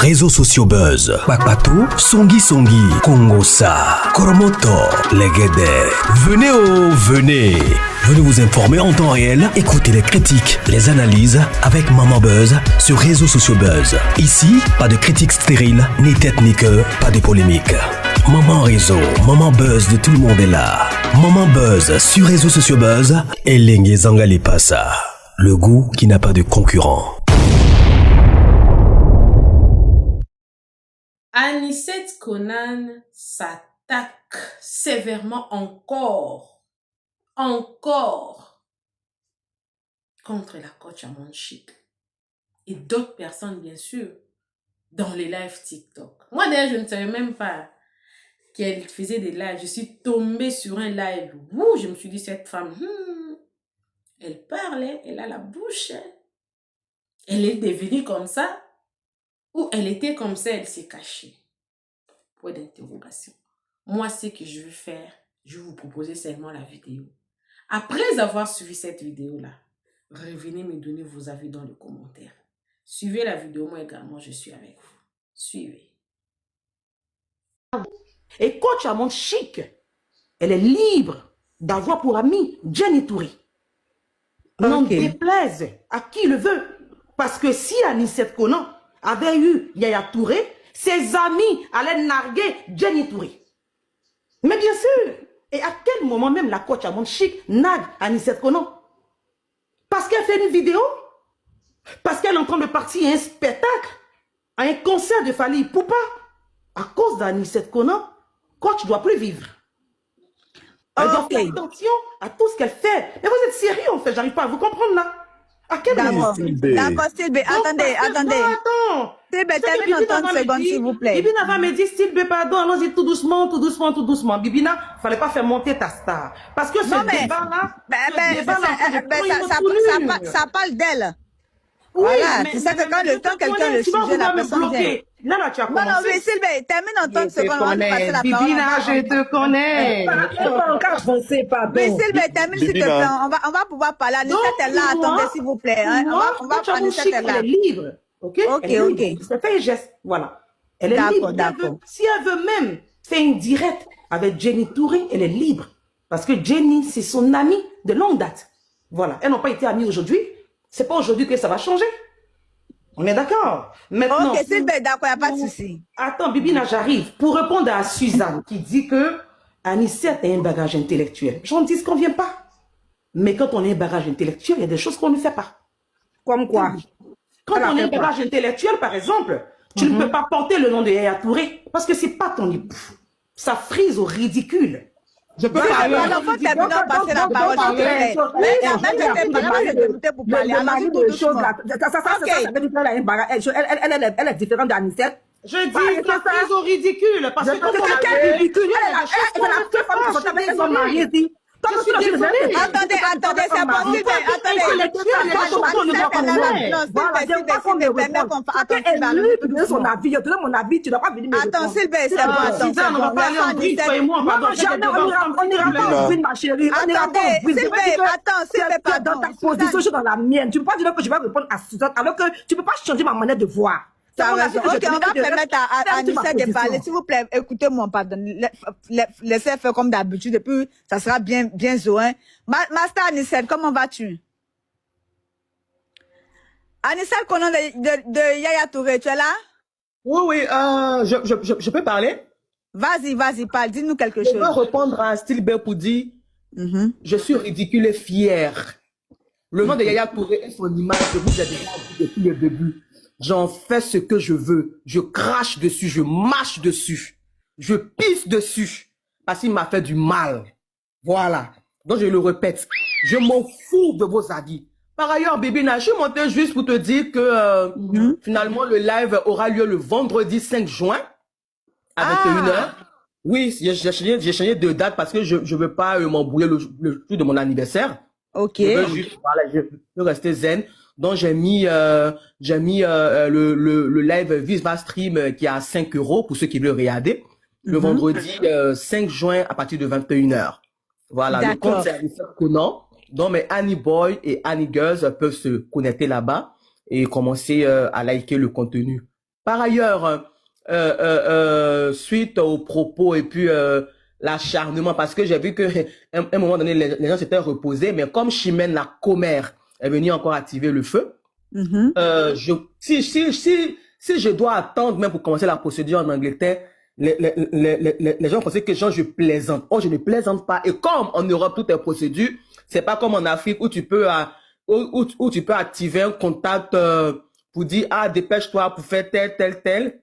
réseaux sociaux buzz. Bakpatou, Songi Songi, Kongosa, Koromoto, Legede. Venez venez. Venez vous informer en temps réel. Écoutez les critiques, les analyses avec Maman Buzz sur réseaux sociaux buzz. Ici, pas de critiques stériles, ni tête ni queue, pas de polémique. Maman Réseau, Maman Buzz de tout le monde est là. Maman Buzz sur réseaux sociaux buzz et Lengue Zangali Passa. Le goût qui n'a pas de concurrent. Anicet Konan s'attaque sévèrement encore contre la coach Amon Chic et d'autres personnes, bien sûr, dans les lives TikTok. Moi, d'ailleurs, je ne savais même pas qu'elle faisait des lives. Je suis tombée sur un live où je me suis dit, cette femme, elle parlait, elle a la bouche. Elle est devenue comme ça. Ou elle était comme ça, elle s'est cachée. Point d'interrogation. Moi, ce que je veux faire, je vais vous proposer seulement la vidéo. Après avoir suivi cette vidéo-là, revenez me donner vos avis dans les commentaires. Suivez la vidéo, moi également, je suis avec vous. Suivez. Et coach Amon Chic, elle est libre d'avoir pour ami Jenny Touré. N'en déplaise à qui le veut. Parce que si Anicet Konan avait eu Yaya Touré, ses amis allaient narguer Jenny Touré. Mais bien sûr, et à quel moment même la coach Amon Chic nargue Anicet Konan? Parce qu'elle fait une vidéo? Parce qu'elle est en train de partir à un spectacle, à un concert de Fally Ipupa? À cause d'Anicet Konan, coach ne doit plus vivre. Elle doit faire attention à tout ce qu'elle fait. Mais vous êtes sérieux en fait, j'arrive pas à vous comprendre là. À quel moment? D'accord, Sylvie, attendez. Attends. Sylvie, termine en 30 secondes, s'il vous plaît. Bibina va me dire, Sylvie, pardon, allons-y tout doucement. Bibina, fallait pas faire monter ta star. Parce que ce débat-là, ça parle d'elle. Oui, voilà, tu sais que quand le temps quelqu'un le sujet, la personne vient. Là, tu as commencé. Non, mais Sylvie, termine en 30 secondes, on va passer la parole. Bibina, je te connais. Mais Sylvie, termine s'il te plaît, on va pouvoir parler. Anicet est là, attendez s'il vous plaît. On va parler, Anicet est là. Elle est libre. Ok. Ça fait un geste, voilà. Elle est libre. D'accord. Si elle veut même faire une directe avec Jenny Touré, elle est libre. Parce que Jenny, c'est son amie de longue date. Voilà. Elles n'ont pas été amies aujourd'hui. C'est pas aujourd'hui que ça va changer. On est d'accord. Maintenant. Ok, c'est d'accord, il n'y a pas de souci. Attends, Bibina, j'arrive. Pour répondre à Suzanne qui dit que Anicet a un bagage intellectuel. J'en dis qu'on ne vient pas. Mais quand on a un bagage intellectuel, il y a des choses qu'on ne fait pas. Comme quoi? Quand on a un bagage intellectuel, par exemple, tu ne peux pas porter le nom de Yaya Touré parce que c'est pas ton époux. Ça frise au ridicule. Je peux parler. Alors, faut terminer de passer la parole, s'il te plaît. Mais en fait, je t'ai débuté pour parler. Alors, c'est tout doucement. Elle est différente d'Anicet. Je dis que ça frise au ridicule parce que quand on a ridicule, Attendez, c'est bon, Sylvie, son avis, je te donne mon avis, tu ne dois pas venir me répondre. Attends, Sylvie, c'est bon, on va parler en bruit, toi et moi, pardon. On n'ira pas au bruit, ma chérie. Attendez, Sylvie, attends, Sylvie, pardon. Dans ta position, je suis dans la mienne. Tu ne peux pas dire que je vais répondre à Suzanne alors que tu ne peux pas changer ma manière de voir. Ok, on va permettre à Anicet de parler. S'il vous plaît, écoutez-moi, pardon. Laissez faire comme d'habitude, et puis ça sera bien zoé. Master Anicet, comment vas-tu? Anicet Konan de Yaya Touré, tu es là? Oui, je peux parler? Vas-y, parle, dis-nous quelque chose. Je veux répondre à Stilbert pour dire, je suis ridicule et fier. Le nom de Yaya Touré est son image, je vous ai déjà dit depuis le début. J'en fais ce que je veux. Je crache dessus, je mâche dessus. Je pisse dessus. Parce qu'il m'a fait du mal. Voilà. Donc je le répète. Je m'en fous de vos avis. Par ailleurs, Bibina, je suis monté juste pour te dire que finalement le live aura lieu le vendredi 5 juin à 21h. Oui, j'ai changé de date parce que je ne veux pas m'embrouiller le jour de mon anniversaire. Ok. Je veux rester zen. Donc j'ai mis le live Viva Stream qui est à 5 € pour ceux qui veulent regarder. Le vendredi 5 juin à partir de 21h. Voilà, le compte c'est Anicet Konan. Donc mes Annie Boy et Annie Girls peuvent se connecter là-bas et commencer à liker le contenu. Par ailleurs, suite aux propos et puis l'acharnement, parce que j'ai vu que un moment donné, les gens s'étaient reposés, mais comme Chimène, la commère, est venue encore activer le feu, si je dois attendre même pour commencer la procédure en Angleterre, les gens pensaient que genre, je plaisante. Oh, je ne plaisante pas. Et comme en Europe, tout est procédure, c'est pas comme en Afrique où tu peux, où tu peux activer un contact pour dire, ah, dépêche-toi pour faire tel.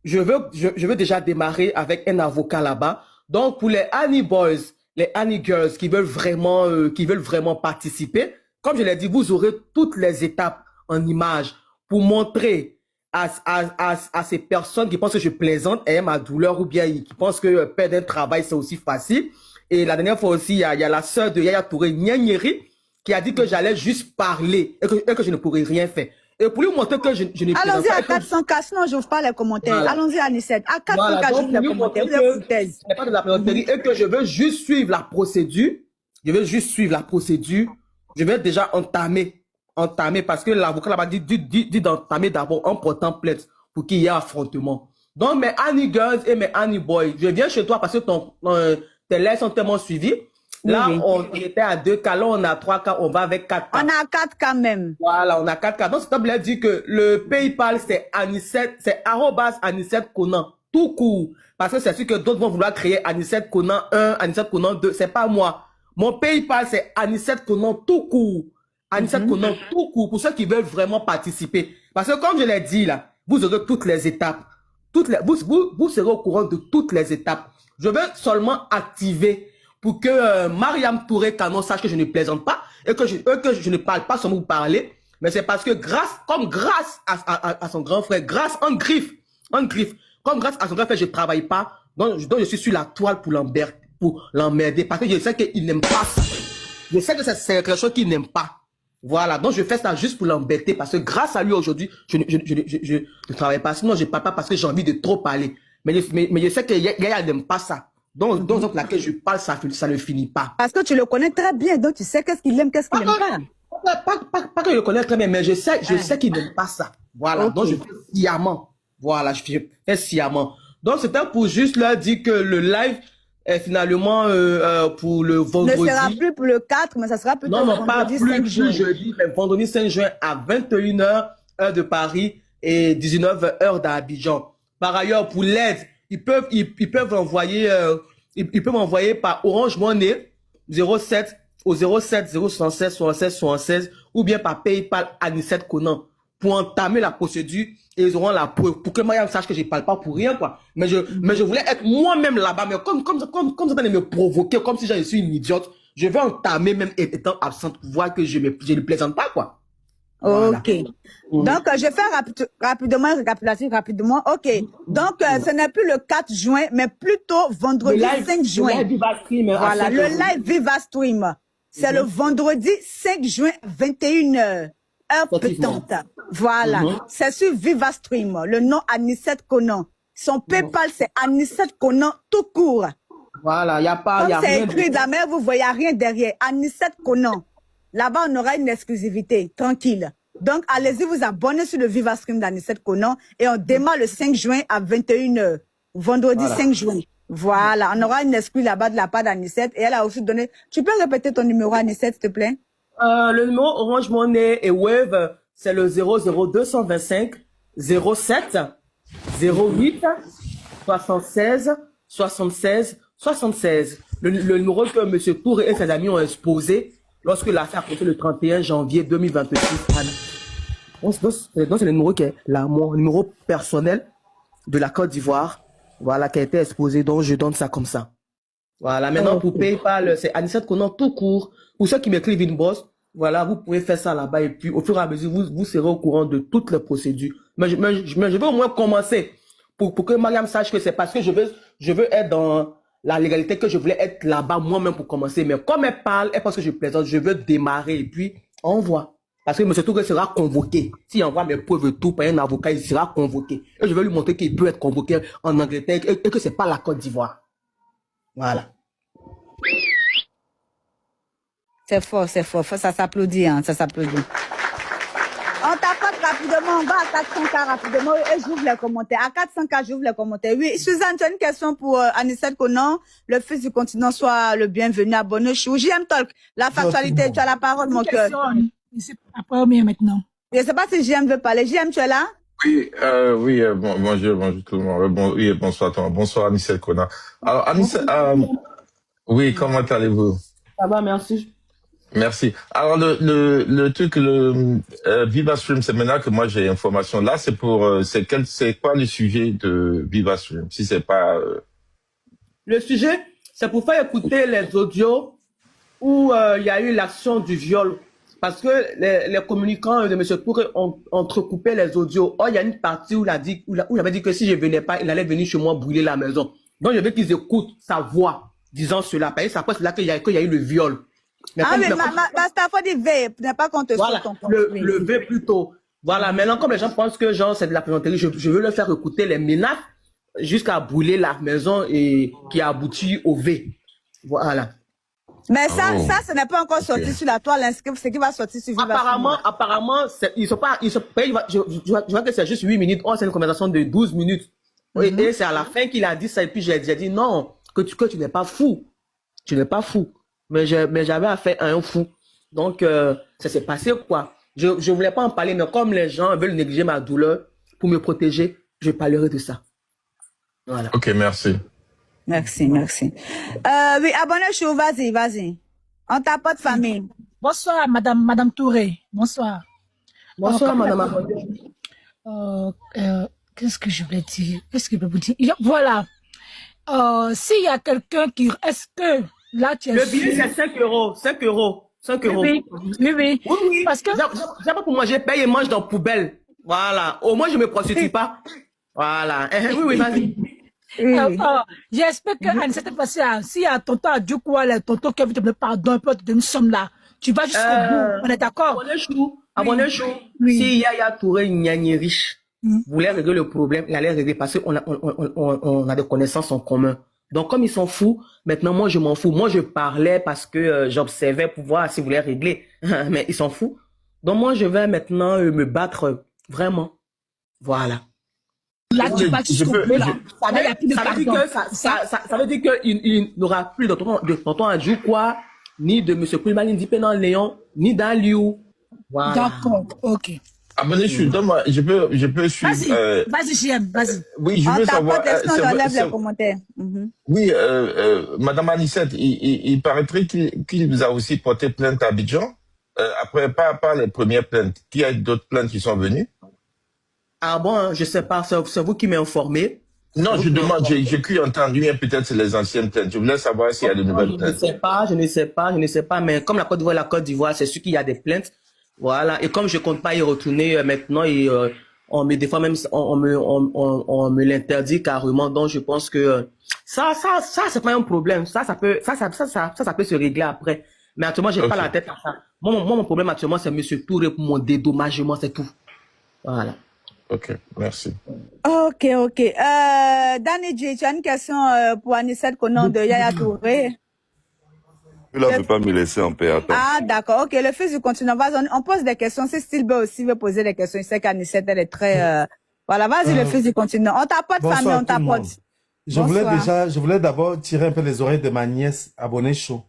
Je veux déjà démarrer avec un avocat là-bas. Donc, pour les Annie Boys, les Annie Girls qui veulent vraiment participer, comme je l'ai dit, vous aurez toutes les étapes en images pour montrer à ces personnes qui pensent que je plaisante et ma douleur ou bien qui pensent que perdre un travail, c'est aussi facile. Et la dernière fois aussi, il y a la sœur de Yaya Touré, Nyanyeri, qui a dit que j'allais juste parler et que je ne pourrais rien faire. Et pour lui montrer que je ne allons-y à 400K, sinon je n'ouvre pas les commentaires. Voilà. Allons-y à Nicette. À 400K, j'ouvre les commentaires. Vous êtes foutaise. Ce n'est pas de la plaisanterie et que je veux juste suivre la procédure. Je vais déjà entamer parce que l'avocat là-bas dit d'entamer d'abord en portant plainte pour qu'il y ait affrontement. Donc mes Annie Girls et mes Annie Boys, je viens chez toi parce que tes lettres sont tellement suivies. Là, oui. On était à 2 cas, là on a 3 cas, on va avec 4 cas. On a 4 cas même. Voilà, on a 4 cas. Donc, c'est table dit que le PayPal, c'est Anicette, c'est @Anicette Conan, tout court. Parce que c'est sûr que d'autres vont vouloir créer Anicette Conan 1, Anicette Conan 2. C'est pas moi. Mon PayPal, c'est Anicette Conan tout court. Anicette Conan tout court, pour ceux qui veulent vraiment participer. Parce que comme je l'ai dit là, vous aurez toutes les étapes. Vous serez au courant de toutes les étapes. Je vais seulement activer pour que Mariam Touré Canon sache que je ne plaisante pas et que je ne parle pas sans vous parler. Mais c'est parce que grâce à son grand frère, grâce à son grand frère, je ne travaille pas. Donc je suis sur la toile pour l'emmerder. Parce que je sais qu'il n'aime pas ça. Je sais que c'est quelque chose qu'il n'aime pas. Voilà. Donc je fais ça juste pour l'embêter. Parce que grâce à lui aujourd'hui, je ne travaille pas. Sinon je ne parle pas parce que j'ai envie de trop parler. Mais je sais que Yaya n'aime pas ça. Donc laquelle je parle, ça ne finit pas. Parce que tu le connais très bien, donc tu sais qu'est-ce qu'il aime, qu'est-ce qu'il n'aime pas. Pas que je le connais très bien, mais je sais qu'il n'aime pas ça. Voilà, okay. Donc je fais sciemment. Voilà, je fais sciemment. Donc c'était pour juste leur dire que le live est finalement pour le vendredi. Ne sera plus pour le 4, mais ça sera plutôt non, pas plus jeudi, mais vendredi 5 juin à 21h, heure de Paris, et 19h, heure d'Abidjan. Par ailleurs, pour l'aide, ils peuvent envoyer par Orange Money 07 076 76 ou bien par PayPal Anicette Conan pour entamer la procédure et ils auront la preuve pour que Mariam sache que je parle pas pour rien quoi. Mais je voulais être moi-même là-bas, mais comme ça de me provoquer comme si je suis une idiote, je vais entamer même étant absente pour voir que je ne plaisante pas quoi. Voilà. Ok. Donc, je vais faire rapidement un récapitulatif rapidement. Ok. Donc, ce n'est plus le 4 juin, mais plutôt vendredi 5 juin. Le live Viva Stream. Voilà, le live Viva Stream. C'est le vendredi 5 juin, 21h. Heure pétante. Voilà. C'est sur Viva Stream. Le nom Anicette Conan. Son PayPal, c'est Anicette Conan tout court. Voilà, il n'y a pas, rien. C'est écrit de la mer, vous voyez rien derrière. Anicette Conan. Là-bas, on aura une exclusivité, tranquille. Donc, allez-y vous abonner sur le Viva Stream d'Anicette Conan et on démarre le 5 juin à 21h. Vendredi 5 juin. Voilà, on aura une exclu là-bas de la part d'Anicette et elle a aussi donné... Tu peux répéter ton numéro, Anicette, s'il te plaît? Le numéro Orange Money et Wave, c'est le 00225 07 08 76 76 76. Le numéro que M. Touré et ses amis ont exposé lorsque l'affaire a commencé le 31 janvier 2026. Donc c'est le numéro qui est là, mon numéro personnel de la Côte d'Ivoire, voilà, qui a été exposé, donc je donne ça comme ça. Voilà, maintenant pour PayPal, c'est Anicette Conan tout court. Pour ceux qui m'écrivent inbox, voilà, vous pouvez faire ça là-bas et puis au fur et à mesure, vous serez au courant de toutes les procédures. Mais je vais au moins commencer pour que Mariam sache que c'est parce que je veux être dans la légalité que je voulais être là-bas moi-même pour commencer. Mais comme elle parle, elle pense que je plaisante, je veux démarrer et puis on voit. Parce que M. Touré sera convoqué. S'il envoie mes preuves et tout par un avocat, il sera convoqué. Et je vais lui montrer qu'il peut être convoqué en Angleterre et que c'est pas la Côte d'Ivoire. Voilà. C'est fort, ça s'applaudit, hein, ça s'applaudit. On tapote rapidement, on va à 400K rapidement et j'ouvre les commentaires. À 400K, j'ouvre les commentaires. Oui, Suzanne, tu as une question pour Anicette Conan. Le fils du continent soit le bienvenu. Abonne-vous. JM Talk, la factualité, tu as la parole, mon cœur. C'est la première maintenant. Je ne sais pas si JM veut parler. JM, tu es là? Oui, bonjour tout le monde. Bonsoir Thomas. Bonsoir Anicette Conan. Alors, Anicette, oui, comment allez-vous? Ça va, merci. Merci. Alors, le truc, VivaStream, c'est maintenant que moi j'ai information. Là, c'est pour, c'est quoi le sujet de VivaStream? Si c'est pas, Le sujet, c'est pour faire écouter les audios où il y a eu l'action du viol. Parce que les communicants de M. Touré ont entrecoupé les audios. Or, il y a une partie où il avait dit que si je ne venais pas, il allait venir chez moi brûler la maison. Donc, je veux qu'ils écoutent sa voix disant cela. Parce que c'est après cela qu'il y a eu le viol. Mais mais Stafford dit V, n'est pas qu'on te voilà, ton compte. le V plutôt. Voilà, maintenant, comme les gens pensent que genre c'est de la plaisanterie, je veux leur faire écouter les menaces jusqu'à brûler la maison et qui aboutit au V. Voilà. Mais ça, ce n'est pas encore sorti sur la toile, c'est qui va sortir sur VivaStream. Apparemment, je vois que c'est juste 8 minutes. Oh, c'est une conversation de 12 minutes. Et c'est à la fin qu'il a dit ça. Et puis, j'ai dit non, que tu n'es pas fou. Tu n'es pas fou. Mais j'avais affaire à un fou. Donc, ça s'est passé quoi. Je ne voulais pas en parler, mais comme les gens veulent négliger ma douleur pour me protéger, je parlerai de ça. Voilà. ok, merci. Merci. Oui, abonnez-vous, vas-y. On t'a pas de famille. Bonsoir, Madame Touré. Bonsoir. Bonsoir, Madame. Qu'est-ce que je voulais dire? Qu'est-ce que je peux vous dire? Voilà. S'il y a quelqu'un qui... Est-ce que là, tu es... Le billet, c'est 5 euros. 5 euros. 5 euros. Oui. Parce que... J'ai pas pour manger, paye et mange dans la poubelle. Voilà. Au moins, je me prostitue pas. Voilà. Oui, vas-y. J'espère qu'à une certaine façon, s'il y a tonton Adjoukoual, les tontons qui veulent te donner pardon, un peu te donner une somme là, tu vas jusqu'au bout. On est d'accord? Abonnez-vous. Oui. Si Yaya Touré Nyani riche voulait régler le problème, il allait régler parce qu'on a des connaissances en commun. Donc, comme ils sont fous, maintenant, moi, je m'en fous. Moi, je parlais parce que j'observais pour voir s'ils voulaient régler. Mais ils sont fous. Donc, moi, je vais maintenant me battre vraiment. Voilà. Là, tu vas jusqu'au bout, là. Ça veut dire qu'il n'aura plus de tonton Adjoukwa, ni de M. Koulibaly, ni Pénan Léon, ni d'Aliou. Voilà. D'accord, ok. Abonnez-vous, donne-moi, je peux suivre. Vas-y, JM, vas-y. Oui, je veux savoir. Les commentaires. Oui, Madame Anicette, il paraîtrait qu'il vous a aussi porté plainte à Abidjan. Après, pas les premières plaintes. Qu'il y a d'autres plaintes qui sont venues? Ah bon, je sais pas, c'est vous qui m'avez informé. Non, je demande, j'ai cru entendre, mais peut-être c'est les anciennes plaintes. Je voulais savoir s'il y a de nouvelles plaintes. Je ne sais pas, mais comme la Côte d'Ivoire, c'est sûr qu'il y a des plaintes. Voilà, et comme je compte pas y retourner maintenant, et des fois même, on me l'interdit carrément, donc je pense que ça, c'est pas un problème. Ça peut se régler après. Mais actuellement, j'ai pas la tête à ça. Moi, mon problème actuellement, c'est M. Touré pour mon dédommagement, c'est tout. Voilà. Ok, merci. Ok. Danny J, tu as une question pour Anicette Conan de Yaya Touré? Il ne veut pas me laisser en paix. Attends. Ah, d'accord. Ok, le fils du continent. On pose des questions. Si Stilbe aussi veut poser des questions, il sait qu'Anicette, elle est très... Voilà, vas-y, le fils du continent. On t'apporte famille, on t'apporte. Je voulais d'abord tirer un peu les oreilles de ma nièce abonnée chaud.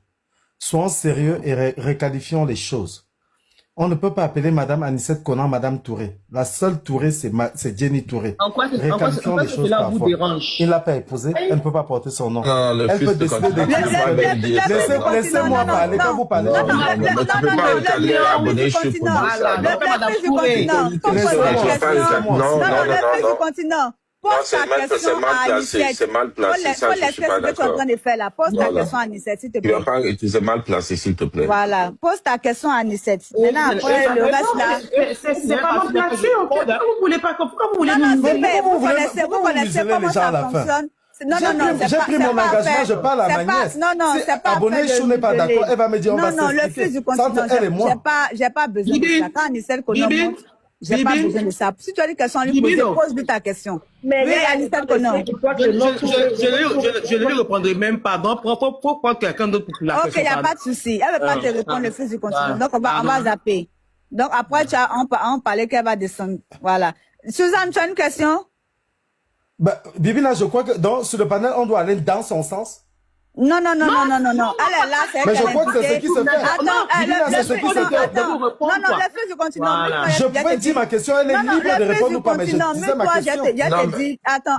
Soyons sérieux et réqualifions les choses. On ne peut pas appeler Madame Anicette Conan Madame Touré. La seule Touré, c'est Jenny Touré. En quoi cela vous dérange? Il l'a pas épousée, elle ne peut pas porter son nom. Non, le elle fils peut de décider de... Laissez-moi parler, quand vous parlez. Non, tu peux pas recaler abonné chez pour dire ça. Non, c'est mal placé, ça, je suis pas d'accord. Pose ta question à Anicette, s'il te plaît. C'est mal placé, s'il te plaît. Voilà, pose ta question à Anicette. Maintenant, après, le reste là... C'est pas mal placé, en fait. Pourquoi vous voulez pas... Pourquoi vous voulez nous... Vous connaissez comment ça fonctionne. Non, j'ai pris mon engagement, je parle à ma nièce. Non, c'est pas abonné, je n'est pas d'accord, elle va me dire on va s'expliquer. Non, le fils du continent, j'ai pas besoin de ça. Quand Anicette connaît, j'ai pas besoin de ça. Si tu as des questions à lui poser, pose-lui ta question. Mais oui, Anicette connaît. Je ne lui répondrai même pas. Donc, faut prendre quelqu'un d'autre pour la question. Ok, il n'y a pas de souci. Elle ne veut pas te répondre, le fils du continent. Donc, on va zapper. Donc après, on parlait qu'elle va descendre. Voilà. Suzanne, tu as une question? Bah, Bibina, je crois que sur le panel, on doit aller dans son sens. Non. Elle est là, c'est Mais je crois que c'est ce qui se fait. Bibina, c'est ce qui se fait. Non, le feu du continent. Voilà. Je pouvais dire ma question, elle est libre de répondre ou pas, mais je disais ma question. Attends,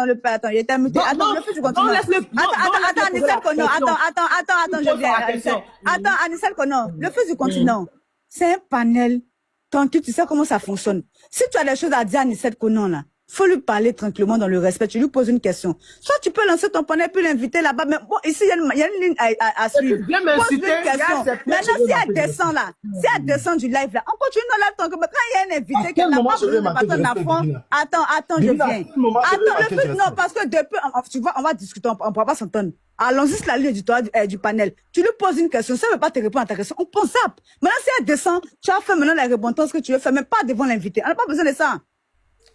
le père, attends, il était muté. Attends, le feu du continent. Attends, Anicet Kono, attends, je viens. Attends, Anicet Kono, le feu du continent, c'est un panel tranquille, tu sais comment ça fonctionne. Si tu as des choses à dire à Anicet Kono, là, faut lui parler tranquillement dans le respect. Tu lui poses une question. Soit tu peux lancer ton panel puis l'inviter là-bas. Mais bon, ici, il y a une ligne à suivre. Pose-lui une question. Maintenant, si elle descend là, si elle descend du live là, on continue dans live. Quand il y a un invité qui n'a pas besoin de passer en affront. Attends, je viens. Attends, le truc, non, parce que depuis, tu vois, on va discuter, on ne pourra pas s'entendre. Allons-y sur la ligne du panel. Tu lui poses une question. Si elle ne veut pas te répondre à ta question, on pense ça. Maintenant, si elle descend, tu as fait maintenant la réponse que tu veux faire, mais pas devant l'invité. On n'a pas besoin de ça.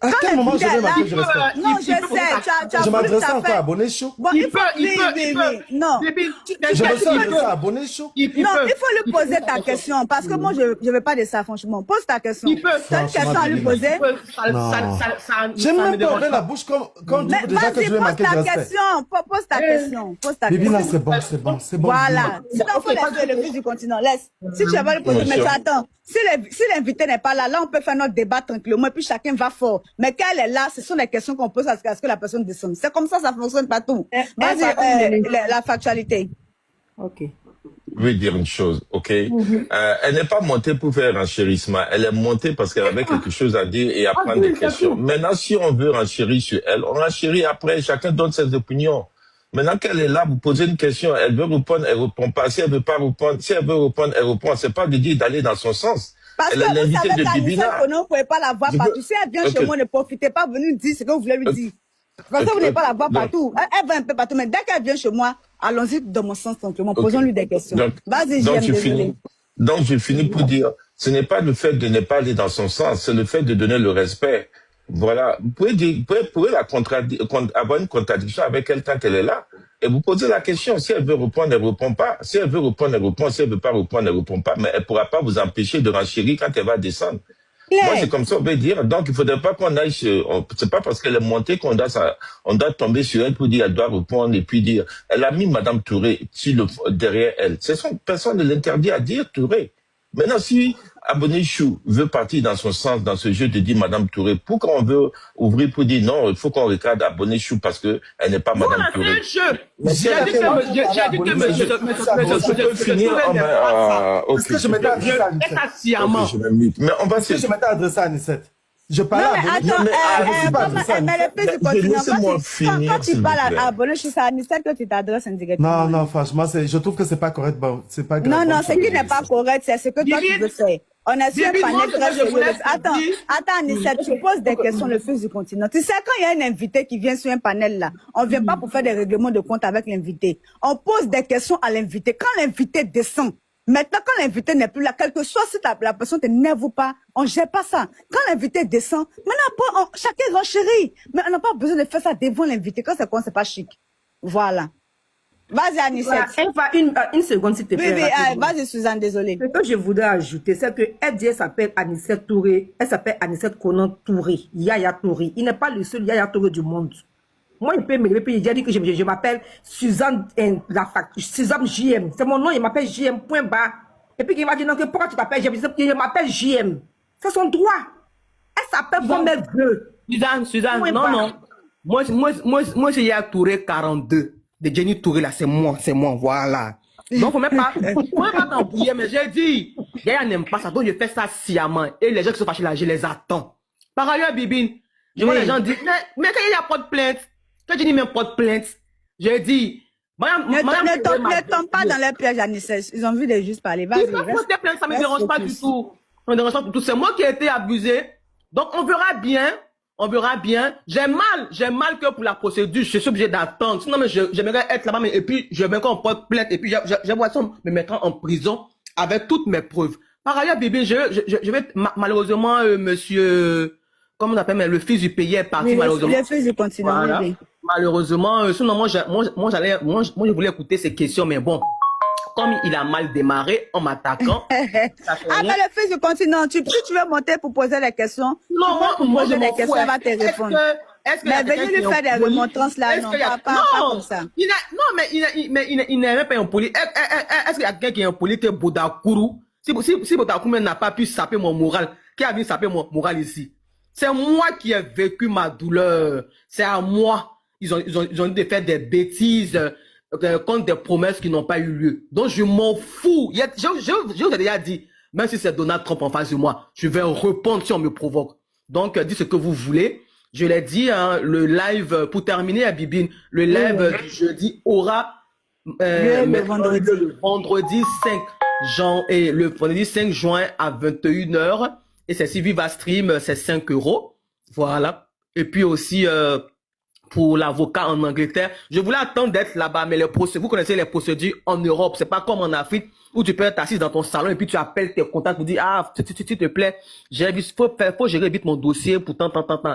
À quel moment je vais marquer, je respecte? Non, je sais. Je m'adresse encore à Abonné Show. Bon, il peut. Non. Je me suis adressé à Abonné Show. Non, il faut lui poser ta question. Parce que moi, je ne veux pas de ça, franchement. Pose ta question. Tu as une question à lui poser? J'aime même pas ouvrir la bouche comme tu veux déjà que je vais manquer de respect. Pose ta question. Bibina, c'est bon. Voilà. Sinon, il faut laisser le fils du continent. Laisse. Si tu vas lui poser, mais attends. Si l'invité n'est pas là, on peut faire notre débat tranquillement et puis chacun va fort. Mais quand elle est là, ce sont des questions qu'on pose à ce que la personne descende. C'est comme ça fonctionne partout. Vas-y, la factualité. Ok. Je vais dire une chose, ok? Elle n'est pas montée pour faire un renchérissement. Elle est montée parce qu'elle avait quelque chose à dire et à prendre des questions. Maintenant, si on veut renchérir sur elle, on renchérit après. Chacun donne ses opinions. Maintenant qu'elle est là, vous posez une question, elle veut répondre, elle répond pas. Si elle veut pas répondre, si elle veut répondre, elle répond. C'est pas de dire d'aller dans son sens. Parce elle est l'invitée de Bibina. Vous ne pouvez pas la voir partout. Si elle vient chez moi, ne profitez pas, venir dire ce que vous voulez lui dire. Parce que vous n'allez pas la voir partout. Elle va un peu partout, mais dès qu'elle vient chez moi, allons-y dans mon sens tranquillement. Posons-lui des questions. Vas-y, désolé. Donc, je finis pour dire, ce n'est pas le fait de ne pas aller dans son sens, c'est le fait de donner le respect. Voilà. Vous pouvez avoir une contradiction avec elle tant qu'elle est là. Et vous posez la question. Si elle veut répondre, elle répond pas. Si elle veut répondre, elle répond. Si elle veut pas répondre, elle répond pas. Mais elle pourra pas vous empêcher de renchérir quand elle va descendre. Moi, c'est comme ça, on veut dire. Donc, il faudrait pas qu'on aille c'est pas parce qu'elle est montée qu'on doit tomber sur elle pour dire, elle doit répondre et puis dire, elle a mis Madame Touré derrière elle. Personne ne l'interdit à dire Touré. Maintenant, si Abonné Chou veut partir dans son sens, dans ce jeu de dire Madame Touré, pourquoi on veut ouvrir pour dire non, il faut qu'on regarde Abonné Chou parce que elle n'est pas Madame Touré. J'ai dit que monsieur, mais on va se... Je m'étais adressé à Anicet. Je parlais à Abonné. Quand tu parles à Abonné, je suis à Anicet que tu t'adresses indirectement. Non, franchement, je trouve que c'est pas correct. Bon, c'est pas grave. Non, ce qui n'est pas correct, c'est ce que toi tu veux faire. On a su un panel très sérieux. Attends, Anicet, tu poses des questions le fils du continent. Tu sais, quand il y a un invité qui vient sur un panel là, on vient pas pour faire des règlements de compte avec l'invité. On pose des questions à l'invité. Quand l'invité descend, maintenant, quand l'invité n'est plus là, quel que soit si la personne ne t'énerve ou pas, on ne gère pas ça. Quand l'invité descend, maintenant, chacun renchérit. Mais on n'a pas besoin de faire ça devant l'invité. Quand c'est quoi, c'est pas chic. Voilà. Vas-y, Anicet. Une seconde, s'il te plaît. Oui, vas-y, Suzanne, désolée. Ce que je voudrais ajouter, c'est qu'elle dit qu'elle s'appelle Anicet Touré. Elle s'appelle Anicet Konan Touré. Yaya Touré. Il n'est pas le seul Yaya Touré du monde. Moi, il peut me lever, puis il dit que je m'appelle Suzanne JM. C'est mon nom, il m'appelle JM, point bas. Et puis il m'a dit, non, pourquoi tu t'appelles JM? Je m'appelle JM. C'est son droit. Elle s'appelle comme elle veut. Suzanne, non. Moi, c'est Yaya Touré 42. De Jenny Touré, là, c'est moi, voilà. Donc, faut même pas t'embrouiller, mais j'ai dit, Yaya n'aime pas ça, donc je fais ça sciemment. Et les gens qui sont fâchés là, je les attends. Par ailleurs, Bibine, je vois les gens dire, mais quand il n'y a pas de plainte, quand je dis même pas de plainte, je dis, ne tombe pas dans les pièges, Anicet. Ils ont vu les juges parler. Vas-y. Ça me dérange pas du tout. Ça me dérange pas du tout. C'est moi qui ai été abusé. Donc, on verra bien. J'ai mal que pour la procédure, je suis obligé d'attendre. Sinon, mais j'aimerais être là-bas, et puis, je vais qu'on porte plainte, et puis, j'aimerais ça me mettre en prison avec toutes mes preuves. Par ailleurs, Bibi, je vais, malheureusement, monsieur, comment on appelle, mais le fils du pays est parti, malheureusement. Le fils du continent, voilà. Malheureusement, sinon, moi, je voulais écouter ces questions, mais bon. comme il a mal démarré en m'attaquant. Ah, mais le fils du continent, si tu veux monter pour poser des questions, non, moi je poser des m'en questions, fous. elle va te répondre. Mais venez lui faire des remontrances là, non, pas comme ça. Non, mais il n'est même pas un poli. Est-ce qu'il y a quelqu'un qui est un poli que Bodakourou? Si Bodakourou n'a pas pu saper mon moral, qui a venu saper mon moral ici? C'est moi qui ai vécu ma douleur. C'est à moi. Ils ont dû faire des bêtises contre des promesses qui n'ont pas eu lieu. Donc je m'en fous. Je vous ai déjà dit, même si c'est Donald Trump en face de moi, je vais répondre si on me provoque. Donc dites ce que vous voulez. Je l'ai dit, hein, le live, pour terminer à Bibine, le live du jeudi aura le vendredi 5 juin à 21h. Et c'est si Viva Stream, c'est 5 €. Voilà. Et puis aussi, pour l'avocat en Angleterre, je voulais attendre d'être là-bas, mais vous connaissez les procédures en Europe. C'est pas comme en Afrique où tu peux être assis dans ton salon et puis tu appelles tes contacts pour dire, ah, s'il te plaît, faut gérer vite mon dossier pour tant.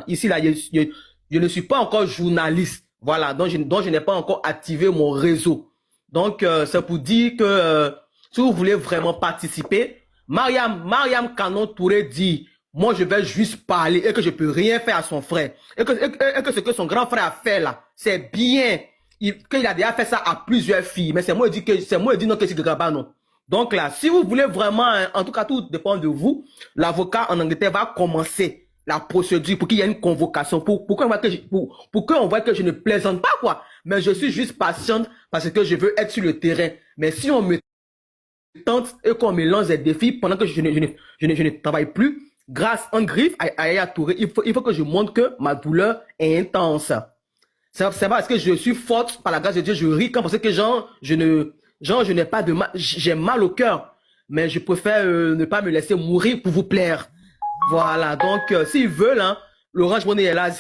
Ici, là, je ne suis pas encore journaliste. Voilà. Donc, je n'ai pas encore activé mon réseau. Donc, c'est pour dire que, si vous voulez vraiment participer, Mariam Canon Touré dit, moi, je vais juste parler et que je peux rien faire à son frère. Et que ce que son grand frère a fait là, c'est bien. Qu'il a déjà fait ça à plusieurs filles. Mais c'est moi qui dis non que c'est pas non. Donc là, si vous voulez vraiment, en tout cas, tout dépend de vous. L'avocat en Angleterre va commencer la procédure pour qu'il y ait une convocation. Pour qu'on voit que je ne plaisante pas, quoi. Mais je suis juste patiente parce que je veux être sur le terrain. Mais si on me tente et qu'on me lance des défis pendant que je ne travaille plus, grâce en griffe à Yaya Touré, il faut que je montre que ma douleur est intense. C'est parce que je suis forte, par la grâce de Dieu, je ris quand parce que je n'ai pas de mal, j'ai mal au cœur, mais je préfère ne pas me laisser mourir pour vous plaire. Voilà, donc s'ils veulent, hein, l'Orange Money est là,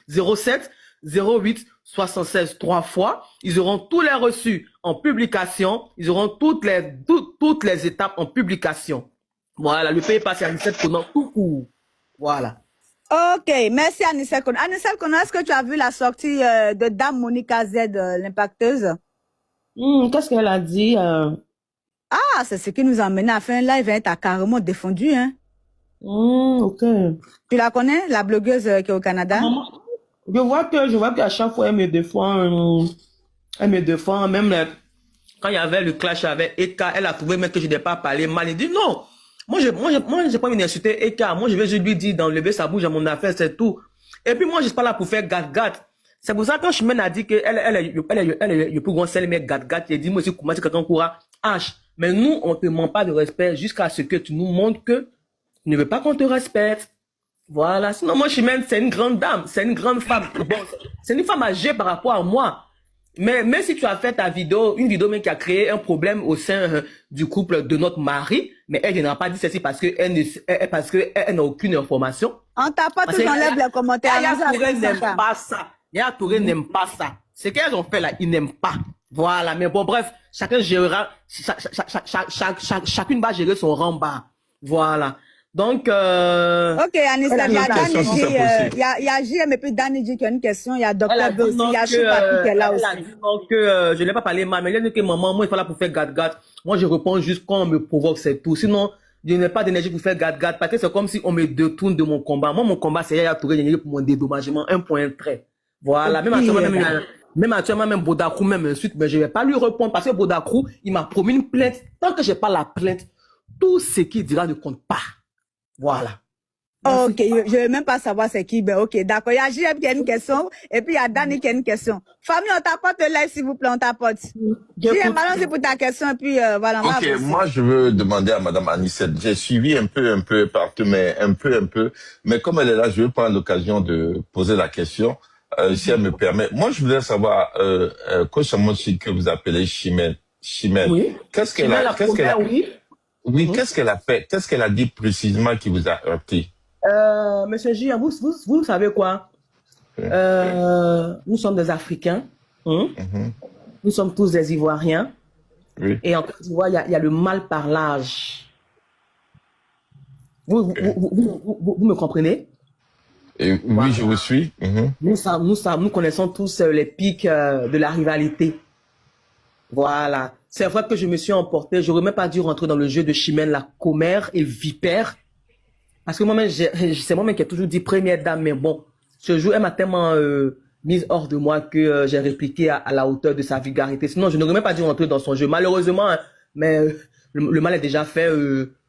07 08 76 3 fois, ils auront tous les reçus en publication, ils auront toutes les étapes en publication. Voilà, le pays passe à Anicet Konan tout court. Voilà. Ok, merci Anicet Konan. Anicet Konan, est-ce que tu as vu la sortie de Dame Monica Z, l'impacteuse? Qu'est-ce qu'elle a dit? Ah, c'est ce qui nous a amené à faire un live, hein. T'as carrément défendu, hein? Ok. Tu la connais, la blogueuse qui est au Canada? Je vois qu'à chaque fois, elle me défend, même quand il y avait le clash avec Eka, elle a trouvé même que je n'ai pas parlé mal. Elle dit non. Moi, j'ai pas envie d'insulter Eka. Moi, je vais juste lui dire d'enlever sa bouche à mon affaire, c'est tout. Et puis, moi, je suis pas là pour faire gâte-gâte. C'est pour ça que quand Chimène a dit qu'elle est le plus grand seul, mais gâte-gâte, il dit, moi aussi, comment c'est quelqu'un courra H. Mais nous, on te manque pas de respect jusqu'à ce que tu nous montres que tu ne veux pas qu'on te respecte. Voilà. Sinon, moi, Chimène, c'est une grande dame, c'est une grande femme. Bon, c'est une femme âgée par rapport à moi. Mais même si tu as fait ta vidéo, une vidéo même qui a créé un problème au sein du couple de notre mari, mais elle n'a pas dit ceci parce qu'elle n'a aucune information. On t'a pas tout enlève les commentaires. Yaya Touré n'aime pas ça. Yaya Touré n'aime pas ça. Ce qu'elles ont fait là, ils n'aiment pas. Voilà. Mais bon, bref, chacun gérera, chacune va gérer son rang-bas. Voilà. Donc, ok, Anissa, il y a JM et puis Danny qui a une question, il y a Dr. B aussi, il y a Choupapi qui est là aussi. Donc, je n'ai pas parlé mal, mais il a dit que maman, moi, il faut là pour faire gâte-gâte. Moi, je réponds juste quand on me provoque, c'est tout. Sinon, je n'ai pas d'énergie pour faire gâte-gâte, parce que c'est comme si on me détourne de mon combat. Moi, mon combat, c'est Yaya Touré pour mon dédommagement, un point trait. Voilà. Même actuellement, même Bodakrou, même insulte, mais je ne vais pas lui répondre, parce que Bodakrou, il m'a promis une plainte. Tant que je n'ai pas la plainte, tout ce qu'il dira ne compte pas. Voilà. Merci. Ok, je ne veux même pas savoir c'est qui. Ben, ok, d'accord. Il y a JM qui a une question et puis il y a Danny qui a une question. Famille, on t'apporte le live, s'il vous plaît, on t'apporte. JM, allons-y pour ta question et puis voilà. Ok, moi je veux demander à Madame Anicet. J'ai suivi un peu partout, mais un peu. Mais comme elle est là, je veux prendre l'occasion de poser la question, si elle me permet. Moi, je voudrais savoir, Coach Amonchi, que vous appelez Chimène. Oui. Qu'est-ce qu'elle a Oui, qu'est-ce qu'elle a fait? Qu'est-ce qu'elle a dit précisément qui vous a heurté? Monsieur J, vous savez quoi? Nous sommes des Africains. Nous sommes tous des Ivoiriens. Oui. Et en Côte d'Ivoire, il y a le mal parlage. Vous me comprenez? Oui, voilà. Je vous suis. Nous connaissons tous les pics de la rivalité. Voilà. c'est vrai que je me suis emporté. J'aurais même pas dû rentrer dans le jeu de Chimène, la commère et vipère. Parce que moi-même, c'est moi-même qui ai toujours dit première dame, mais bon, ce jour, elle m'a tellement mise hors de moi que j'ai répliqué à la hauteur de sa vulgarité. Sinon, je n'aurais même pas dû rentrer dans son jeu. Malheureusement, hein, mais le mal est déjà fait.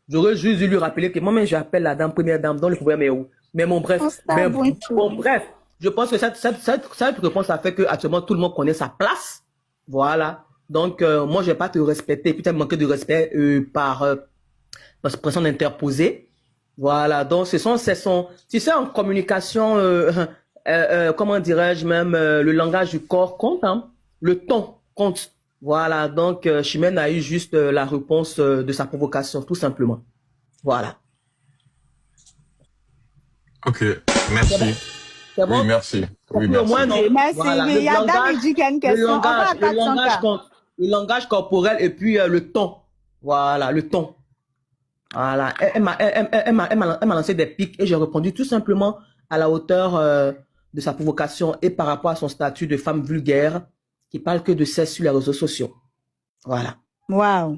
J'aurais juste dû lui rappeler que moi-même, j'appelle la dame première dame, dont le problème est où. Mais bon, bref. Bref, je pense que cette réponse a fait que actuellement tout le monde connaît sa place. Voilà. Donc, moi, je vais pas te respecter. Puis, tu as manqué de respect par expression interposée. Voilà. Donc, tu sais, en communication, comment dirais-je même, le langage du corps compte, hein. Le ton compte. Voilà. Donc, Chimène a eu juste la réponse de sa provocation, tout simplement. Voilà. Ok, merci. C'est bon? Oui, merci. Oui, Au merci. moins, non. Merci. Voilà. Il y a Dame qui a une question. On va à 400K. Compte. Le langage corporel et puis le ton. Voilà, le ton. Voilà. Elle m'a lancé des pics et j'ai répondu tout simplement à la hauteur de sa provocation et par rapport à son statut de femme vulgaire qui parle que de sexe sur les réseaux sociaux. Voilà. Wow.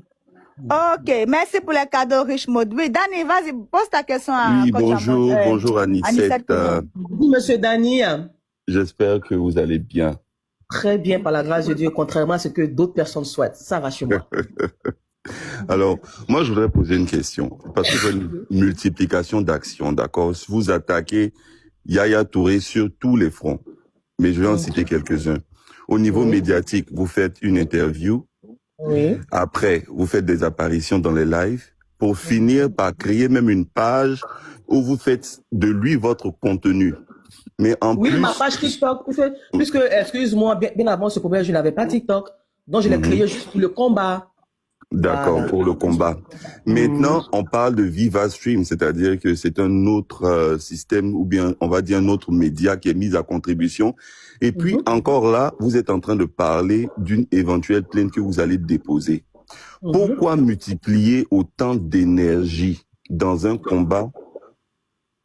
Ok, merci pour les cadeaux riches mode. Oui, Dani, vas-y, pose ta question à Oui, Coach bonjour, Amon, bonjour Anicette. Oui, monsieur Dani. J'espère que vous allez bien. Très bien, par la grâce de Dieu, contrairement à ce que d'autres personnes souhaitent. Ça va chez moi. Alors, moi, je voudrais poser une question. Parce que c'est une multiplication d'actions, d'accord? Vous attaquez Yaya Touré sur tous les fronts. Mais je vais en citer quelques-uns. Au niveau médiatique, vous faites une interview. Oui. Après, vous faites des apparitions dans les lives. Pour finir par créer même une page où vous faites de lui votre contenu. Mais en Oui, plus... ma page TikTok, puisque, excuse-moi, bien avant ce problème, je n'avais pas TikTok. Donc, je l'ai créé juste pour le combat. D'accord, Voilà. pour le combat. Maintenant, on parle de Viva Stream, c'est-à-dire que c'est un autre système, ou bien, on va dire, un autre média qui est mis à contribution. Et puis, encore là, vous êtes en train de parler d'une éventuelle plainte que vous allez déposer. Pourquoi multiplier autant d'énergie dans un combat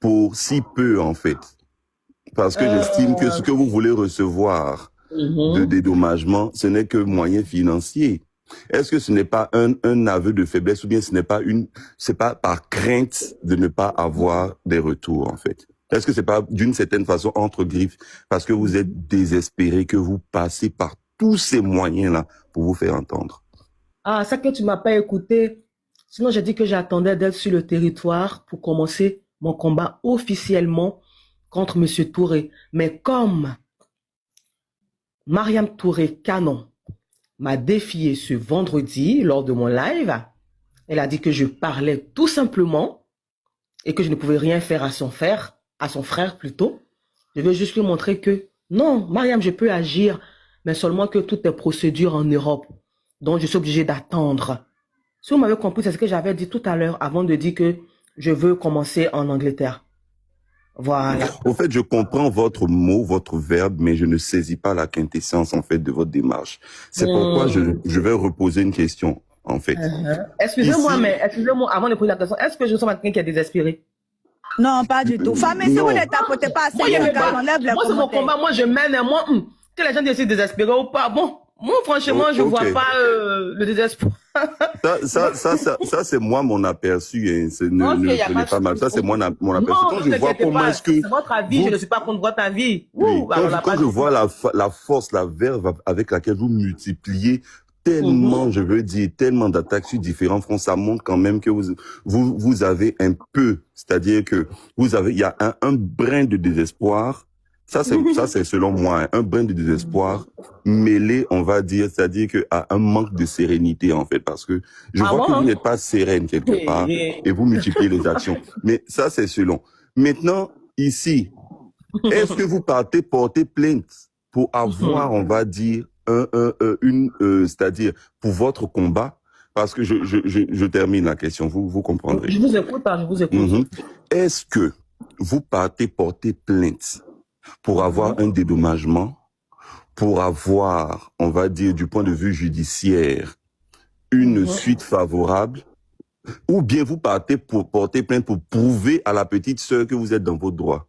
pour si peu, en fait? Parce que j'estime que ce que vous voulez recevoir de dédommagement, ce n'est que moyen financier. Est-ce que ce n'est pas un aveu de faiblesse ou bien c'est pas par crainte de ne pas avoir des retours, en fait? Est-ce que c'est pas d'une certaine façon entre griffes parce que vous êtes désespéré que vous passez par tous ces moyens-là pour vous faire entendre? Ah, ça que tu m'as pas écouté. Sinon, j'ai dit que j'attendais d'être sur le territoire pour commencer mon combat officiellement contre Monsieur Touré. Mais comme Mariam Touré Canon m'a défié ce vendredi lors de mon live, elle a dit que je parlais tout simplement et que je ne pouvais rien faire à son frère plutôt. Je veux juste lui montrer que non, Mariam, je peux agir, mais seulement que toutes les procédures en Europe. Donc, je suis obligé d'attendre. Si vous m'avez compris, c'est ce que j'avais dit tout à l'heure avant de dire que je veux commencer en Angleterre. Voilà. Au fait, je comprends votre mot, votre verbe, mais je ne saisis pas la quintessence, en fait, de votre démarche. C'est pourquoi je vais reposer une question, en fait. Excusez-moi, avant de poser la question, est-ce que je suis quelqu'un qui est désespéré? Non, pas du tout. Femme, si vous ne tapotez pas assez, on enlève les moi, c'est mon commentaires. combat, moi, je mène, moi, que les gens décident désespérés ou pas, bon, moi, franchement, je vois pas le désespoir. Ça, c'est moi mon aperçu, et ce n'est pas mal. Ça, c'est mon aperçu. Quand je vois comment est-ce que... C'est votre avis, je ne suis pas contre votre avis. Oui, quand je vois la force, la verve avec laquelle vous multipliez tellement, je veux dire, tellement d'attaques sur différents fronts, ça montre quand même que vous avez un peu, c'est-à-dire que il y a un brin de désespoir. Ça, c'est selon moi, un brin de désespoir mêlé, on va dire, c'est-à-dire que à un manque de sérénité, en fait, parce que je vois que vous n'êtes pas sereine quelque part et vous multipliez les actions. Mais ça, c'est selon. Maintenant, ici, est-ce que vous partez porter plainte pour avoir, on va dire, c'est-à-dire pour votre combat? Parce que je termine la question, vous comprendrez. Je vous écoute, je vous écoute. Est-ce que vous partez porter plainte pour avoir un dédommagement, pour avoir, on va dire, du point de vue judiciaire, une suite favorable, ou bien vous partez pour porter plainte pour prouver à la petite sœur que vous êtes dans vos droits?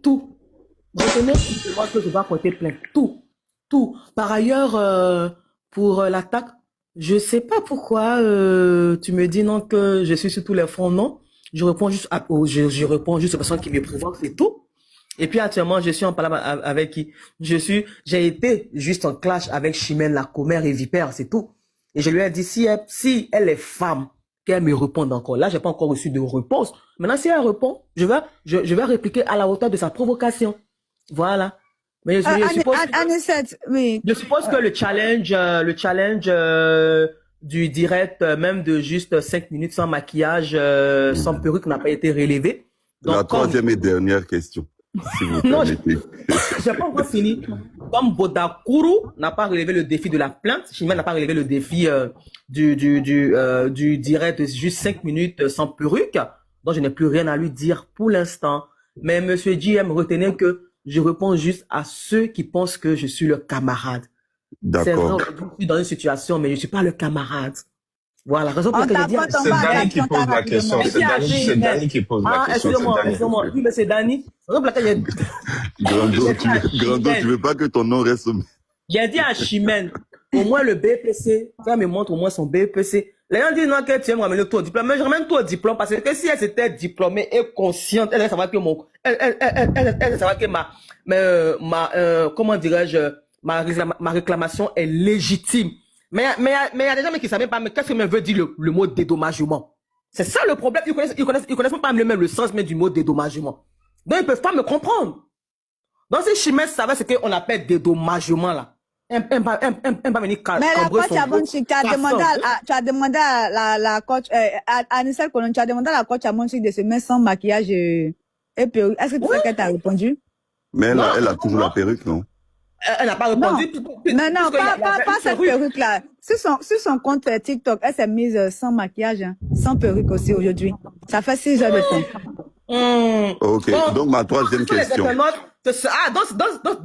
Tout. Retenez moi que je vais porter plainte. Tout. Tout. Par ailleurs, pour l'attaque, je sais pas pourquoi tu me dis non que je suis sur tous les fronts, non. Je réponds juste je réponds juste aux personnes qui me provoquent, c'est tout. Et puis actuellement, je suis en palabre avec qui? J'ai été juste en clash avec Chimène, la commère et Vipère, c'est tout. Et je lui ai dit, si elle est femme, qu'elle me réponde encore. Là, j'ai pas encore reçu de réponse. Maintenant, si elle répond, je vais répliquer à la hauteur de sa provocation. Voilà. Mais je suppose, Anicette, oui. je suppose que le challenge du direct, même de juste 5 minutes sans maquillage, sans perruque, n'a pas été relevé. Donc, La troisième et dernière question, si vous non, permettez. j'ai pas encore fini. Comme Bodakuru n'a pas relevé le défi de la plainte, Chimène n'a pas relevé le défi du direct de juste 5 minutes sans perruque, donc je n'ai plus rien à lui dire pour l'instant. Mais Monsieur JM, retenez que je réponds juste à ceux qui pensent que je suis le camarade. C'est vrai, D'accord. je suis dans une situation, mais je ne suis pas le camarade. Voilà, raison pour On laquelle je dis... t'apporte, on C'est va Dani qui pose la question. C'est Dani qui pose la question. Excusez-moi. Oui, mais c'est Dani. Raison pour laquelle Grando, tu veux pas que ton nom reste... j'ai dit à Chimène, au moins le BPC, quand elle me montre au moins son BPC. Les gens disent non, que tu aimes ramener toi au diplôme. Mais je ramène toi au diplôme parce que si elle s'était diplômée et consciente, elle savait que elle savait que comment dirais-je, ma réclamation est légitime. Mais il y a des gens qui savent pas, mais qu'est-ce que veut dire le mot dédommagement? C'est ça le problème. Ils connaissent pas même le sens même du mot dédommagement. Donc ils peuvent pas me comprendre. Donc si Chimène savait ce qu'on appelle dédommagement là, elle va venir Mais la coach Abonchik, tu as demandé à la coach, à Anicette Konon, tu as demandé à la coach Abonchik de se mettre sans maquillage et perruque. Est-ce que tu sais qu'elle t'a répondu? Mais elle a toujours la perruque, non? Elle n'a pas répondu. Non, pas cette perruque-là. Sur son compte TikTok, elle s'est mise sans maquillage, hein, sans perruque aussi aujourd'hui. Ça fait 6 heures de temps. Ok, donc ma troisième question. Donc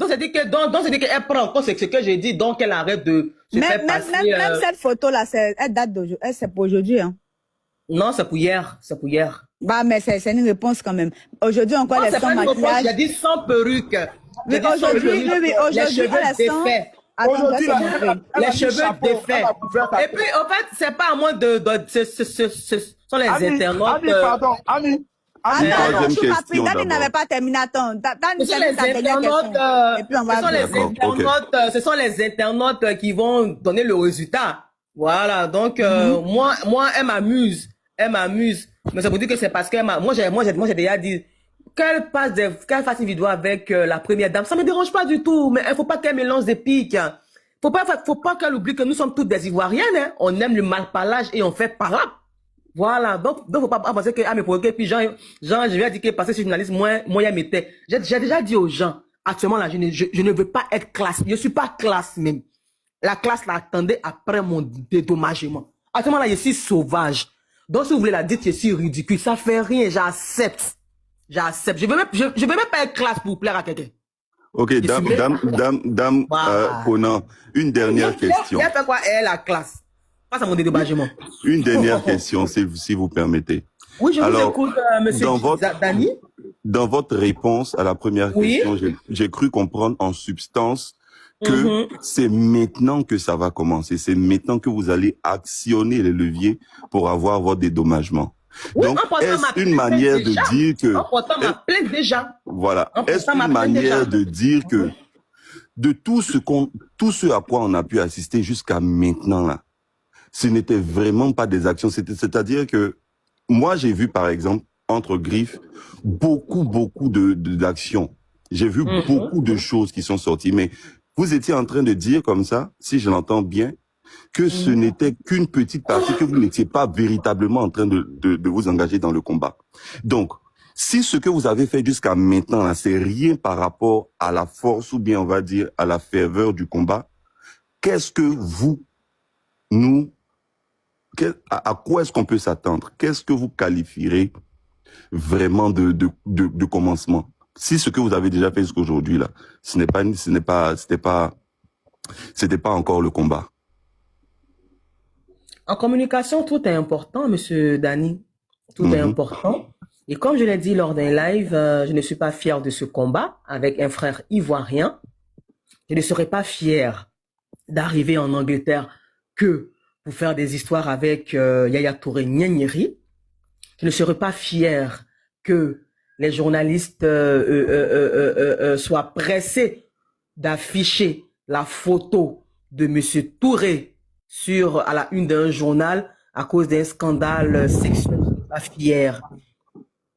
c'est dit qu'elle prend en compte ce que j'ai dit, donc elle arrête de se faire passer. Même cette photo-là, elle date d'aujourd'hui. C'est pour aujourd'hui, hein. Non, c'est pour hier. C'est pour hier. Bah, mais c'est une réponse quand même. Aujourd'hui, encore les sans maquillage. J'ai dit sans perruque. Oui, aujourd'hui, les cheveux défaits. Aujourd'hui, les cheveux défaits. Et puis, en fait, c'est pas à moi ce sont les internautes. Pardon, Ami. Dani n'avait pas terminé. Attends, Dani, ce sont les internautes qui vont donner le résultat. Voilà, donc moi, elle m'amuse. Mais ça veut dire que c'est parce qu'elle m'a... Moi, j'ai déjà dit qu'elle fasse une vidéo avec la première dame. Ça me dérange pas du tout, mais il faut pas qu'elle mélange des pics. Faut pas qu'elle oublie que nous sommes toutes des Ivoiriennes. Hein. On aime le malparlage et on fait parade. Voilà, donc faut pas penser que me provoquer. Puis je lui ai dit que passer sur journaliste, moi, il m'était. J'ai déjà dit aux gens, actuellement là, je ne veux pas être classe. Je suis pas classe même. La classe l'attendait après mon dédommagement. Actuellement là, je suis sauvage. Donc si vous voulez la dire, je suis ridicule. Ça fait rien, j'accepte. Je veux même pas être classe pour plaire à quelqu'un. Ok, dame, Conan, une dernière question. Elle fait quoi, elle, la classe? Face à mon dédommagement. Une dernière question, si vous permettez. Oui, je vous écoute, monsieur Dani. Dans votre réponse à la première question, j'ai cru comprendre en substance que c'est maintenant que ça va commencer. C'est maintenant que vous allez actionner les leviers pour avoir votre dédommagement. Oui, donc, est-ce une manière de dire que... En portant ma plainte déjà. Voilà. Est-ce une manière de dire que de tout ce à quoi on a pu assister jusqu'à maintenant, là, ce n'était vraiment pas des actions. C'est-à-dire que moi, j'ai vu, par exemple, entre griffes, beaucoup d'actions. J'ai vu beaucoup de choses qui sont sorties. Mais vous étiez en train de dire comme ça, si je l'entends bien, que ce n'était qu'une petite partie, que vous n'étiez pas véritablement en train de vous engager dans le combat. Donc, si ce que vous avez fait jusqu'à maintenant, c'est rien par rapport à la force ou bien on va dire à la ferveur du combat, qu'est-ce que à quoi est-ce qu'on peut s'attendre? Qu'est-ce que vous qualifierez vraiment de commencement? Si ce que vous avez déjà fait jusqu'aujourd'hui là, c'était pas encore le combat. En communication, tout est important, monsieur Dani. Tout est important. Et comme je l'ai dit lors d'un live, je ne suis pas fier de ce combat avec un frère ivoirien. je ne serais pas fier d'arriver en Angleterre que pour faire des histoires avec Yaya Touré Nyanyeri. Je ne serais pas fier que les journalistes soient pressés d'afficher la photo de Monsieur Touré à la une d'un journal à cause d'un scandale sexuel. Je ne serais pas fier.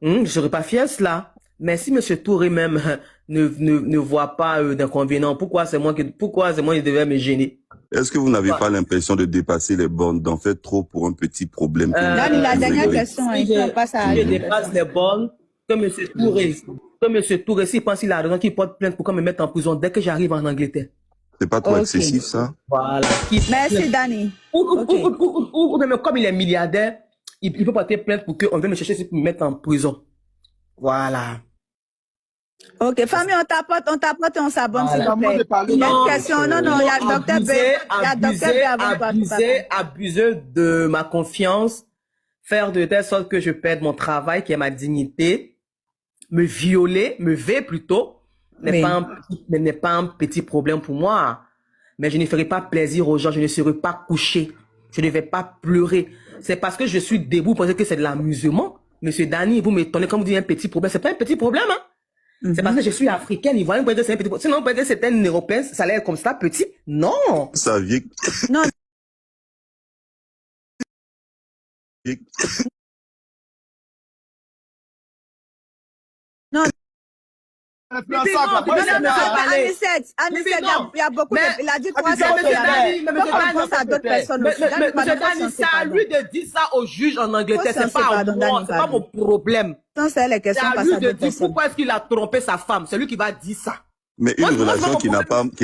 Je ne serais pas fier de cela. Mais si Monsieur Touré même ne voit pas d'inconvénient, pourquoi c'est moi qui devais me gêner? Est-ce que vous n'avez pas l'impression de dépasser les bornes, d'en faire trop pour un petit problème? La dernière question, il faut pas ça. Si je dépasse les bornes, comme M. Touré, s'il pense qu'il a raison, qu'il porte plainte, pourquoi me mettre en prison dès que j'arrive en Angleterre? C'est pas trop excessif, ça? Voilà. Merci, Danny. Ou même comme il est milliardaire, il peut porter plainte pour qu'on vienne me chercher pour me mettre en prison. Voilà. Ok, famille, on tapote et on s'abonne, s'il vous plaît. Il y a une question. Non, il y a Dr. B. Il y a Dr. B avant toi. Abuser de ma confiance, faire de telle sorte que je perde mon travail, qui est ma dignité, me violer plutôt, n'est pas un petit problème pour moi. Mais je ne ferai pas plaisir aux gens, je ne serai pas couché, je ne vais pas pleurer. C'est parce que je suis debout, vous pensez que c'est de l'amusement. Monsieur Danny, vous m'étonnez quand vous dites un petit problème. C'est pas un petit problème, hein. C'est parce que je suis africaine, ivoirienne, vous pouvez dire c'est un petit problème. Sinon, vous pouvez dire que c'est un Européen, ça allait être comme ça, petit. Non. Ça vient. Non. Non. Anicette, il y a beaucoup de... Il a dit quoi ça? À d'autres personnes aussi. C'est à lui de dire ça au juge en Angleterre. C'est pas moi, c'est pas mon problème. C'est à lui de dire pourquoi est-ce qu'il a trompé sa femme. C'est lui qui va dire ça. Mais une relation qui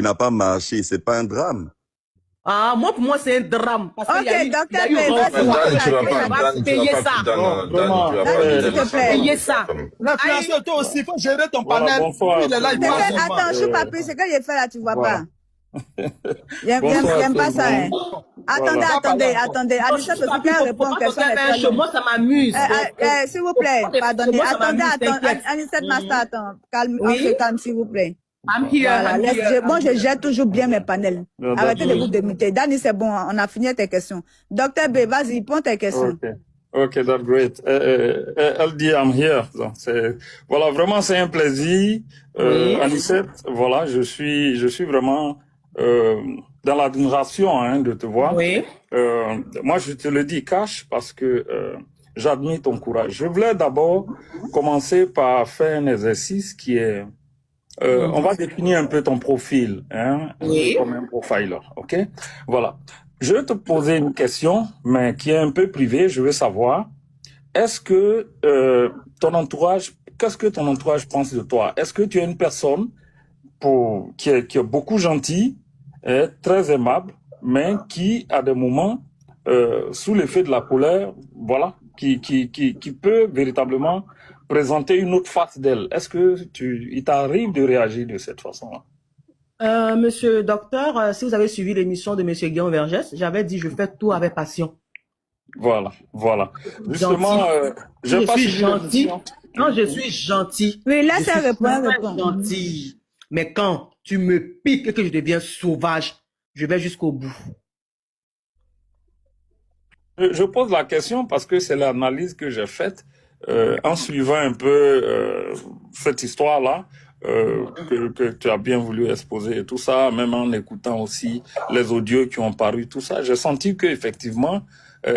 n'a pas marché, c'est pas un drame. Ah, pour moi, c'est un drame. Parce qu'il y a eu... Dan, tu vas payer ça. S'il te plaît. Payer ça. L'influenceur, toi aussi, il faut gérer ton panel. Attends, Choupapi, c'est que j'ai fait là, tu vois pas. J'aime pas ça. Attendez. Anicette aussi, quand elle répond aux questions... Moi, ça m'amuse. S'il vous plaît, pardonnez. Attendez. Anicette Master, attends. Calme, s'il vous plaît. Moi, je gère toujours bien mes panels. Arrêtez de vous démiter. Danny, c'est bon, on a fini tes questions. Docteur B, vas-y, pose tes questions. Okay, that's great. LD, I'm here. Donc, voilà, vraiment, c'est un plaisir. Anicette, voilà, je suis vraiment dans l'admiration de te voir. Oui. Moi, je te le dis cash parce que j'admire ton courage. Je voulais d'abord commencer par faire un exercice qui est on va définir un peu ton profil, comme un profiler, ok? Voilà. Je vais te poser une question, mais qui est un peu privée. Je veux savoir, est-ce que qu'est-ce que ton entourage pense de toi? Est-ce que tu es une personne qui est beaucoup gentille, très aimable, mais qui, à des moments, sous l'effet de la colère, voilà, qui peut véritablement présenter une autre face d'elle. Est-ce que il t'arrive de réagir de cette façon-là? Monsieur Docteur, si vous avez suivi l'émission de Monsieur Guillaume Vergès, j'avais dit je fais tout avec passion. Voilà. Justement, je suis gentil. Quand je suis gentil, oui, là, ça répond. Gentil. Mais quand tu me piques et que je deviens sauvage, je vais jusqu'au bout. Je pose la question parce que c'est l'analyse que j'ai faite en suivant un peu cette histoire-là que tu as bien voulu exposer et tout ça, même en écoutant aussi les audios qui ont paru, tout ça. J'ai senti que effectivement,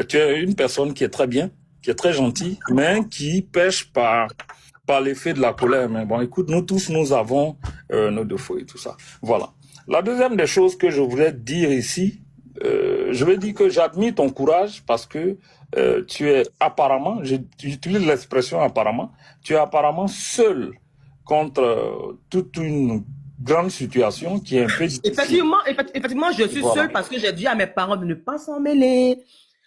tu es une personne qui est très bien, qui est très gentille, mais qui pêche par l'effet de la colère. Mais bon, écoute, nous tous, nous avons nos défauts et tout ça. Voilà. La deuxième des choses que je voulais dire ici, je veux dire que j'admire ton courage parce que tu es apparemment, j'utilise l'expression apparemment, tu es apparemment seul contre toute une grande situation qui est un peu difficile. Effectivement, je suis seul parce que j'ai dit à mes parents de ne pas s'en mêler.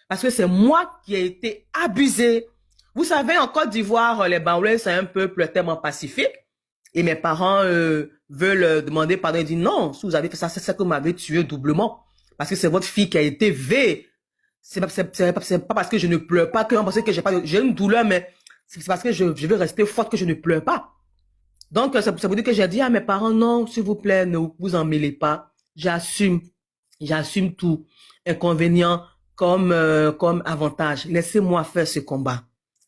Parce que c'est moi qui ai été abusé. Vous savez, en Côte d'Ivoire, les Baoulés, c'est un peuple tellement pacifique. Et mes parents veulent demander pardon. Ils disent non, si vous avez fait ça, c'est ça que vous m'avez tué doublement. Parce que c'est votre fille qui a été vée. C'est pas parce que je ne pleure pas que parce que j'ai une douleur, mais c'est parce que je veux rester forte que je ne pleure pas. Donc, ça veut dire que j'ai dit à mes parents, non, s'il vous plaît, ne vous en mêlez pas. J'assume tout. Inconvénient comme avantage. Laissez-moi faire ce combat.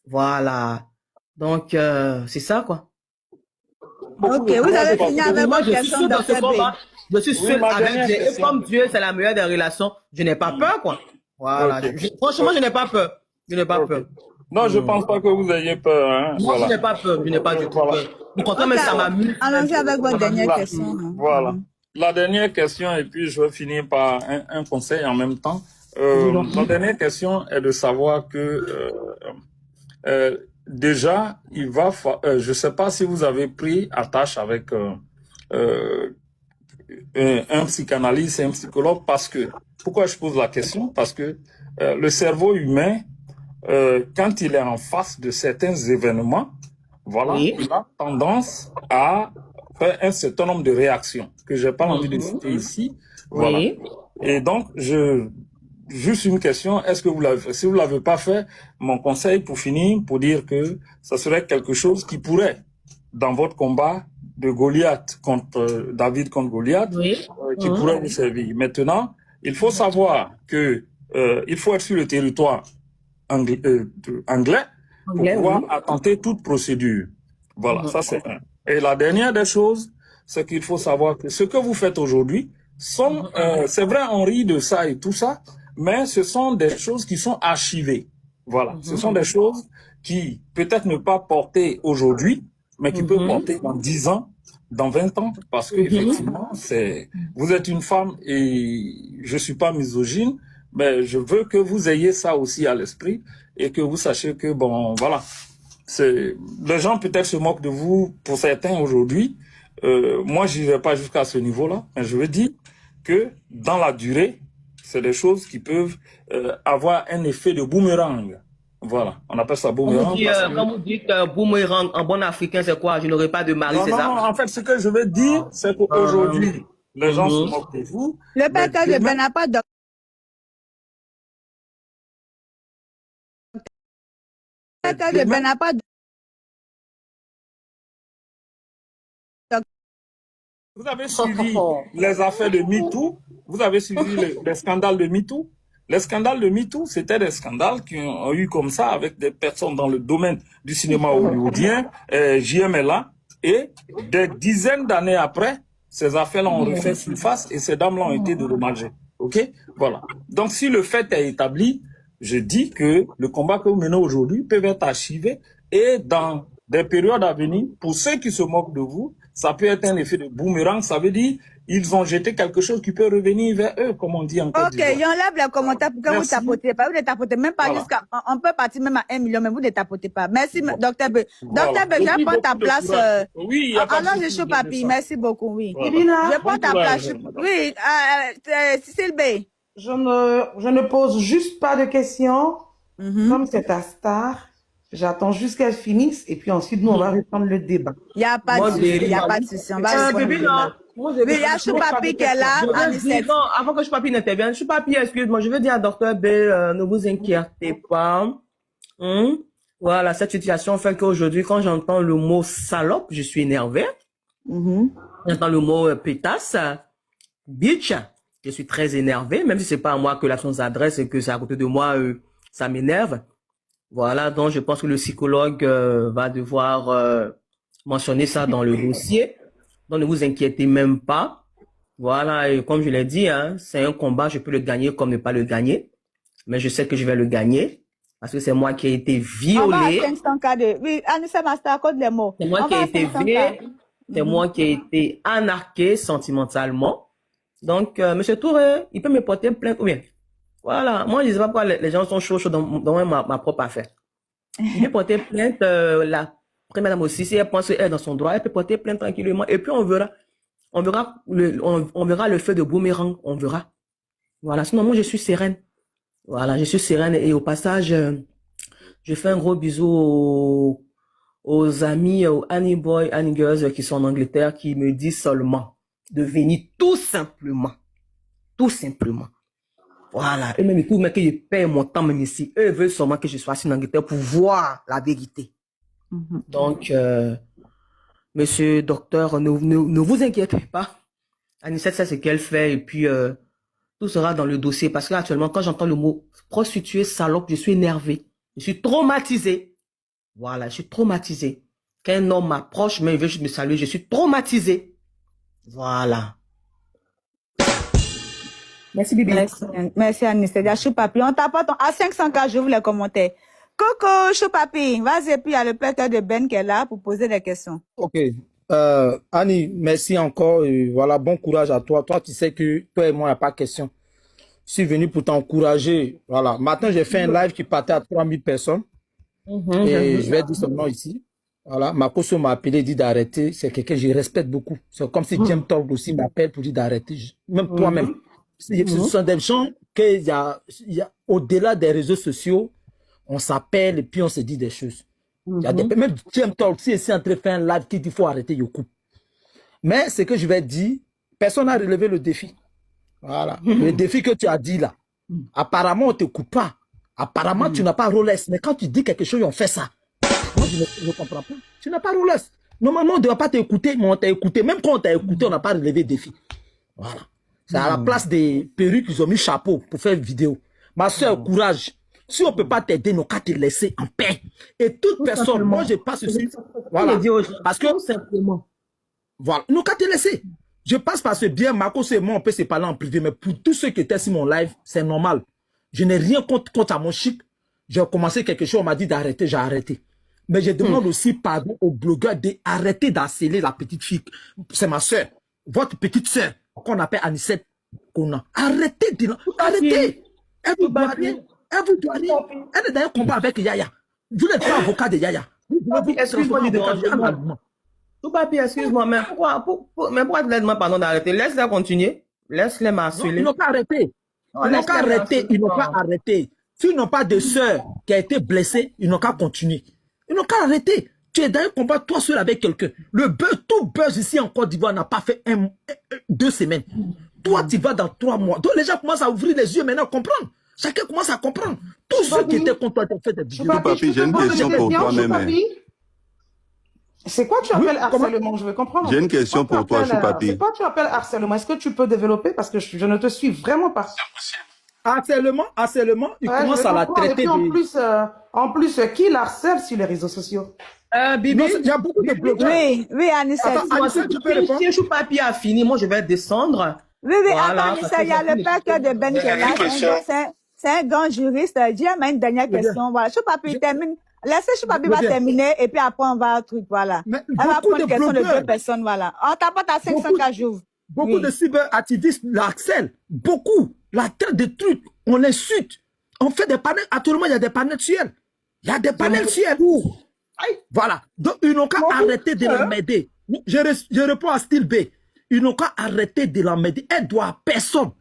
Voilà. Donc, c'est ça, quoi. Ok, vous avez fini avec Moi, votre je suis question, sûr dans ce Dr. B. combat. Je suis sûr ma avec dernière Dieu. Et question. comme Dieu, c'est la meilleure des relations, je n'ai pas peur, quoi. Voilà. Ok. Franchement, je n'ai pas peur. Je n'ai pas Ok. peur. Non, je pense pas que vous ayez peur. Hein. Moi, Voilà. je n'ai pas peur. Je n'ai pas du tout Voilà. peur. Au contraire, mais Ok, ça m'amuse. allons-y avec votre dernière La- question. Hein. Voilà. La dernière question, et puis je vais finir par un conseil en même temps. La dernière question est de savoir que déjà, je ne sais pas si vous avez pris attache avec un psychanalyste et un psychologue, parce que, pourquoi je pose la question? Parce que le cerveau humain, quand il est en face de certains événements, voilà, Oui. il a tendance à faire un certain nombre de réactions que j'ai pas envie de citer ici. Voilà. Oui. Et donc, juste une question, est-ce que vous l'avez fait? Si vous l'avez pas fait, mon conseil pour finir, pour dire que ça serait quelque chose qui pourrait, dans votre combat de Goliath contre David contre Goliath, Oui. qui pourrait vous servir. Maintenant, il faut savoir que il faut être sur le territoire anglais pour pouvoir attenter toute procédure. Voilà, ça c'est un. Et la dernière des choses, c'est qu'il faut savoir que ce que vous faites aujourd'hui sont, c'est vrai, on rit de ça et tout ça, mais ce sont des choses qui sont archivées. Voilà, ce sont des choses qui peut-être ne pas porter aujourd'hui, mais qui peuvent porter dans 10 ans, dans 20 ans, parce que effectivement, vous êtes une femme et je suis pas misogyne, mais je veux que vous ayez ça aussi à l'esprit et que vous sachiez que, bon, voilà, les gens peut-être se moquent de vous pour certains aujourd'hui. Moi, je n'irai pas jusqu'à ce niveau-là, mais je veux dire que dans la durée, c'est des choses qui peuvent avoir un effet de boomerang. Voilà, on appelle ça boomerang. Quand vous dites boomerang en bon africain, c'est quoi? Je n'aurai pas de mari, c'est ça? Non, en fait, ce que je veux dire, c'est qu'aujourd'hui, les gens se moquent de vous. Le père de Ben n'a pas de... Le père de Ben n'a pas de... Vous avez suivi les affaires de MeToo? Vous avez suivi les scandales de MeToo? Les scandales de MeToo, c'était des scandales qui ont eu comme ça avec des personnes dans le domaine du cinéma hollywoodien, JMLA, et des dizaines d'années après, ces affaires-là ont refait surface et ces dames-là ont été dédommagées. OK? Voilà. Donc, si le fait est établi, je dis que le combat que vous menez aujourd'hui peut être archivé et dans des périodes à venir, pour ceux qui se moquent de vous, ça peut être un effet de boomerang. Ça veut dire ils ont jeté quelque chose qui peut revenir vers eux, comme on dit en Côte d'Ivoire. Ok, il enlève les commentaires pour que vous tapotez pas. Vous ne tapotez même pas jusqu'à... On peut partir même à 1 million, mais vous ne tapotez pas. Merci, Dr. B. Dr. B, je vais prendre ta place. Oui, il y a pas de alors, je souci, suis papi. Merci beaucoup, oui. Voilà. Je prends ta place. Oui, Cécile B. Je ne pose juste pas de questions. Comme c'est ta star, j'attends juste qu'elle finisse et puis ensuite, nous, on va reprendre le débat. Il n'y a pas de souci, il n'y a pas de souci. On va répondre bébé, au débat. Oui, il y a Choupapi qui est là. Non, avant que Choupapi n'intervienne, Choupapi, excuse-moi, je veux dire à Dr. B, ne vous inquiétez pas. Voilà, cette situation fait qu'aujourd'hui, quand j'entends le mot salope, je suis énervé. J'entends le mot pétasse, bitch, je suis très énervé, même si c'est pas à moi que la chose s'adresse et que c'est à côté de moi, ça m'énerve. Voilà, donc je pense que le psychologue va devoir mentionner ça dans le dossier. Donc ne vous inquiétez même pas. Voilà, et comme je l'ai dit, hein, c'est un combat, je peux le gagner comme ne pas le gagner. Mais je sais que je vais le gagner parce que c'est moi qui ai été violé. On va à 500 cas de... Oui, Anissa Master, code les mots. C'est moi qui ai été violé. C'est moi qui ai été anarqué sentimentalement. Donc, Monsieur Touré, il peut me porter plainte ou bien. Voilà, moi je ne sais pas pourquoi les gens sont chauds dans ma propre affaire. Il peut porter plainte, la première dame aussi, si elle pense qu'elle est dans son droit, elle peut porter plainte tranquillement. Et puis on verra le feu de boomerang, on verra. Voilà, sinon moi je suis sereine. Voilà, je suis sereine et au passage, je fais un gros bisou aux amis, aux Annie Boy, Annie Girls qui sont en Angleterre, qui me disent seulement de venir tout simplement. Tout simplement. Voilà. Et même ils trouvent que je paye mon temps même ici. Eux veulent seulement que je sois assis en Angleterre pour voir la vérité. Donc, Monsieur docteur, ne vous inquiétez pas. Anicette sait ce qu'elle fait et puis tout sera dans le dossier. Parce que actuellement, quand j'entends le mot prostituée, salope, je suis énervé. Je suis traumatisé. Voilà, je suis traumatisé. Qu'un homme m'approche, mais il veut juste me saluer, je suis traumatisé. Voilà. Merci, Bibi. Merci, Anicette. Choupapi, on tape à 500K, je vous les commentaires. Coco, Choupapi, vas-y, et puis il y a le père de Ben qui est là pour poser des questions. Ok. Annie, merci encore. Voilà, bon courage à toi. Toi, tu sais que toi et moi, il n'y a pas question. Je suis venu pour t'encourager. Voilà. Matin, j'ai fait un live qui partait à 3000 personnes. Et je vais dire son nom ici. Voilà. Makoso m'a appelé, dit d'arrêter. C'est quelqu'un que je respecte beaucoup. C'est comme si James Talk aussi m'appelle pour dire d'arrêter. Même toi-même. Ce sont des gens qu'il y a au-delà des réseaux sociaux, on s'appelle et puis on se dit des choses. Il y a même James Talk, si est en train de faire un live qui dit qu'il faut arrêter, il coupe. Mais ce que je vais dire, personne n'a relevé le défi. Voilà. Le défi que tu as dit là. Apparemment, on ne t'écoute pas. Apparemment, tu n'as pas Rolex. Mais quand tu dis quelque chose, on fait ça. Moi, je ne comprends pas. Tu n'as pas Rolex. Normalement, on ne doit pas t'écouter, mais on t'a écouté. Même quand on t'a écouté, on n'a pas relevé le défi. Voilà. C'est à la place des perruques qu'ils ont mis chapeau pour faire une vidéo. Ma soeur, courage. Si on ne peut pas t'aider, nous qu'à te laisser en paix. Et toute personne, moi je passe ceci. Voilà. Parce que, simplement. Voilà. Nous qu'à te laisser. Je passe par ce bien, Marco, c'est moi, on peut se parler en privé, mais pour tous ceux qui étaient sur mon live, c'est normal. Je n'ai rien contre à mon chic. J'ai commencé quelque chose, on m'a dit d'arrêter, j'ai arrêté. Mais je demande aussi pardon aux blogueurs d'arrêter d'harceler la petite fille. C'est ma soeur, votre petite soeur, qu'on appelle Anicette Konan. Arrêtez de arrêtez. Elle vous doit rien. Elle vous doit rien. Elle est dans un combat avec Yaya. Vous n'êtes pas avocat de Yaya. Excuse-moi, excuse-moi, mais pourquoi tu laisses-moi pardon d'arrêter? Laisse-les continuer. Laisse-les m'harceler. Ils n'ont pas arrêté. Ils n'ont pas arrêté. Ils n'ont pas arrêté. S'ils n'ont pas de sœur qui a été blessée, ils n'ont qu'à continuer. Ils n'ont qu'à arrêter. Tu es dans un combat, toi seul avec quelqu'un. Le buzz, tout buzz ici en Côte d'Ivoire n'a pas fait 2 semaines. Toi, tu vas dans 3 mois. Donc les gens commencent à ouvrir les yeux maintenant, à comprendre. Chacun commence à comprendre. Tous ceux qui étaient contre toi ont fait des vidéos. Choupapi, j'ai une question pour toi-même. C'est quoi tu appelles harcèlement? Je veux comprendre. J'ai une question pour toi, Choupapi. C'est quoi tu appelles harcèlement? Est-ce que tu peux développer? Parce que je ne te suis vraiment pas. Harcèlement, il commence à la traiter. En plus, qui l'harcèle sur les réseaux sociaux? Bibi, il y a beaucoup de blogueurs. Oui, Anicette. Tu peux répondre. Si Choupapi a fini, moi je vais descendre. Oui, voilà, attends, il y a le père de Ben qui est là. C'est un grand juriste. Dis une dernière question. Voilà, Choupapi termine. Laissez Choupapi va terminer et puis après on va truc, voilà. Elle va prendre une question de 2 personnes, voilà. On tapote à 500K jours. Beaucoup de cyberactivistes l'harcèlent. Beaucoup. La tête des trucs. On l'insulte. On fait des panels. Actuellement, il y a des panels sur elle. Il y a des panels sur elle. Voilà. Donc, ils n'ont qu'à arrêter de l'emmerder. Je réponds à Style B. Ils n'ont qu'à arrêter de l'emmerder. Elle doit à personne.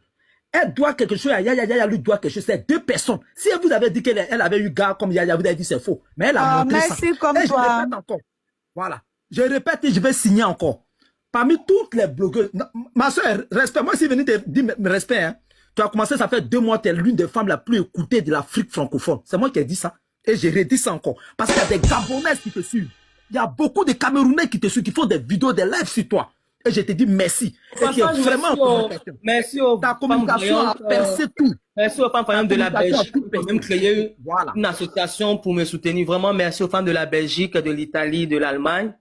Elle doit quelque chose à Yaya. Yaya lui doit quelque chose. C'est 2 personnes. Si elle vous avait dit qu'elle avait eu gars comme Yaya, vous avez dit c'est faux. Mais elle a montré ça. Merci comme et toi. Je répète encore. Voilà. Je répète et je vais signer encore. Parmi toutes les blogueuses, ma soeur, respect. Moi, si venez te dire respect, hein. Tu as commencé, ça fait 2 mois, tu es l'une des femmes la plus écoutée de l'Afrique francophone. C'est moi qui ai dit ça. Et j'ai redit ça encore. Parce qu'il y a des Gabonaises qui te suivent. Il y a beaucoup de Camerounais qui te suivent, qui font des vidéos, des lives sur toi. Et je te dis merci. Et qui est vraiment merci aux ta communication a percé tout. Merci aux femmes de la Belgique qui ont même créé une association pour me soutenir. Vraiment, merci aux femmes de la Belgique, de l'Italie, de l'Allemagne,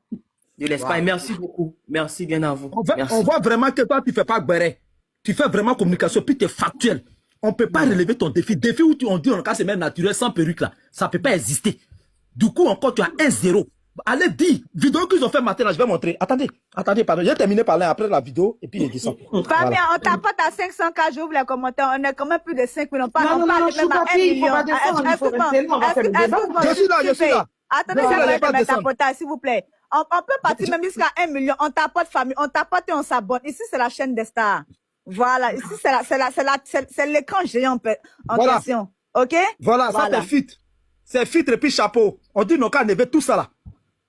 de l'Espagne. Merci beaucoup. Merci bien à vous. On voit vraiment que toi, tu ne fais pas béret. Tu fais vraiment communication, puis tu es factuel. On ne peut pas relever ton défi. Défi où on dit, en cas, c'est même naturel, sans perruque, là. Ça ne peut pas exister. Du coup, encore, tu as 1-0. Allez, dis, vidéo qu'ils ont fait matin, là, je vais montrer. Attendez, pardon. J'ai terminé par là après la vidéo, et puis il descend. Fabien, on tapote à 500K, j'ouvre les commentaires. On est quand même plus de 5 millions. Non, Choupapi, il faut pas descendre, il faut rester là, on va faire le débat. Je suis là. Attendez, j'aimerais mettre tapotage, s'il vous plaît. On peut partir même jusqu'à 1 million. On tapote famille, on tapote et on s'abonne. Ici, c'est la chaîne des stars. Voilà, ici, c'est l'écran géant en question. OK? Voilà, ça c'est fit. C'est fit et puis chapeau. On dit nos cas enlever tout ça là.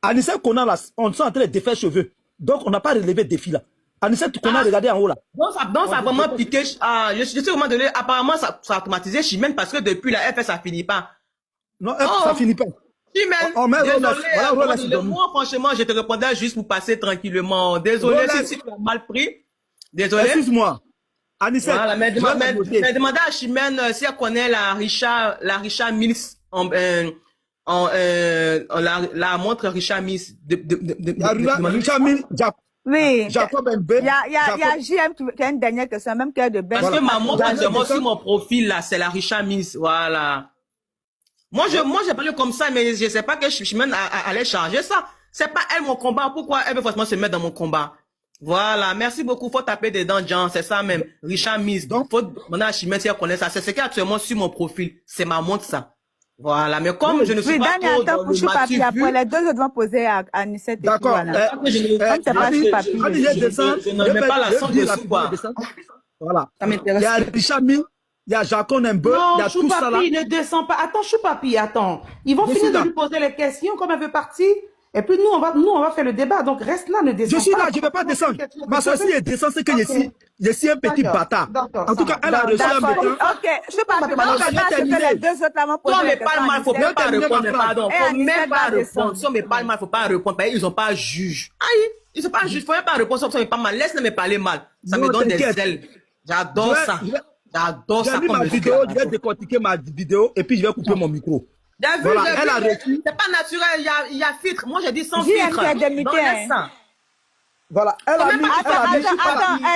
Anicette Konan là, on est en train de défaire cheveux. Donc on n'a pas relevé le défi là. Anicette Konan, regardez en haut là. Donc ça a vraiment piqué. Je suis vraiment donné. Apparemment, ça a automatisé Chimène parce que depuis la FS, ça finit pas. Non, ça finit pas. Chimène, On met Rolex. désolé, Voilà, Rolex, moi, franchement, je te répondais juste pour passer tranquillement. Désolé Rolex. si tu as mal pris. Désolé. Excuse-moi. Anicette, Voilà, mais je vais t'ajouter. demandez à Chimène si elle connaît la Richard Mills la montre Richard Mills Richard Mills, Oui. Jacob Mb. Il y a JM qui a une dernière question, même cœur de Ben. Parce que ma montre actuellement sur mon profil là, c'est la Richard Mills, voilà. Moi j'ai parlé comme ça, mais je sais pas que Chimène allait changer ça. C'est pas elle mon combat. Pourquoi elle veut forcément se mettre dans mon combat? Voilà, merci beaucoup. Faut taper dedans, Jean, c'est ça même. Richard Mills. Donc, faut demander à Chimène si elle connaît ça. C'est ce qui est actuellement sur mon profil. C'est ma montre, ça. Voilà, mais comme je ne suis pas trop dans le papier, après les deux autres vont poser à Anicette. D'accord. Je ne mets pas la sonde dessus, quoi. Voilà. Il y a Richard Mills, il y a Jacob Mb, il y a tout ça là. Non, Choupapi ne descend pas. Attends, Choupapi, attends. Ils vont finir de lui poser les questions comme elle veut partir. Et puis nous, on va faire le débat. Donc reste là, ne descends pas. Je suis là, je ne vais pas descendre. Ma soeur, si elle descend, c'est que je suis un petit bâtard. En tout cas, elle a reçu un béton. Ok, je sais pas. Les deux autres là vont poser non, mais pas mal, faut même pas répondre, pardon. Faut même pas répondre. Si on me parle mal, faut pas répondre. Ils n'ont pas juge. Aïe, ils sont pas juge. Faut même pas répondre. Ça me pas mal. Laisse-le me parler mal. Ça me donne des ailes. J'adore ça. J'adore ça. Je vais décortiquer ma vidéo et puis je vais couper mon micro. Voilà, elle a reçu. C'est pas naturel, il y a filtre. Moi, j'ai dit sans filtre. Non, laisse ça. Voilà, elle a mis. Attends,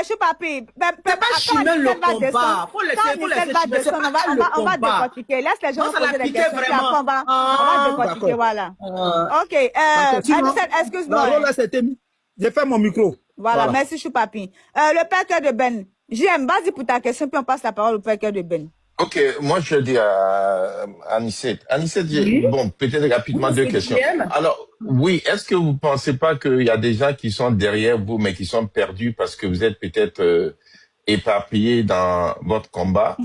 Choupapi. C'est pas Chimène le combat. Faut laisser, c'est pas le combat. On va décortiquer. Laisse les gens poser des questions. On va décortiquer, voilà. Ok, excuse-moi. J'ai fait mon micro. Voilà, merci Choupapi. Le père cœur de Ben. JM, vas-y pour ta question, puis on passe la parole au père cœur de Ben. Ok, moi je dis à Anicette. Anicette, bon, peut-être rapidement deux questions. Alors, oui, est-ce que vous pensez pas qu'il y a des gens qui sont derrière vous, mais qui sont perdus parce que vous êtes peut-être éparpillés dans votre combat?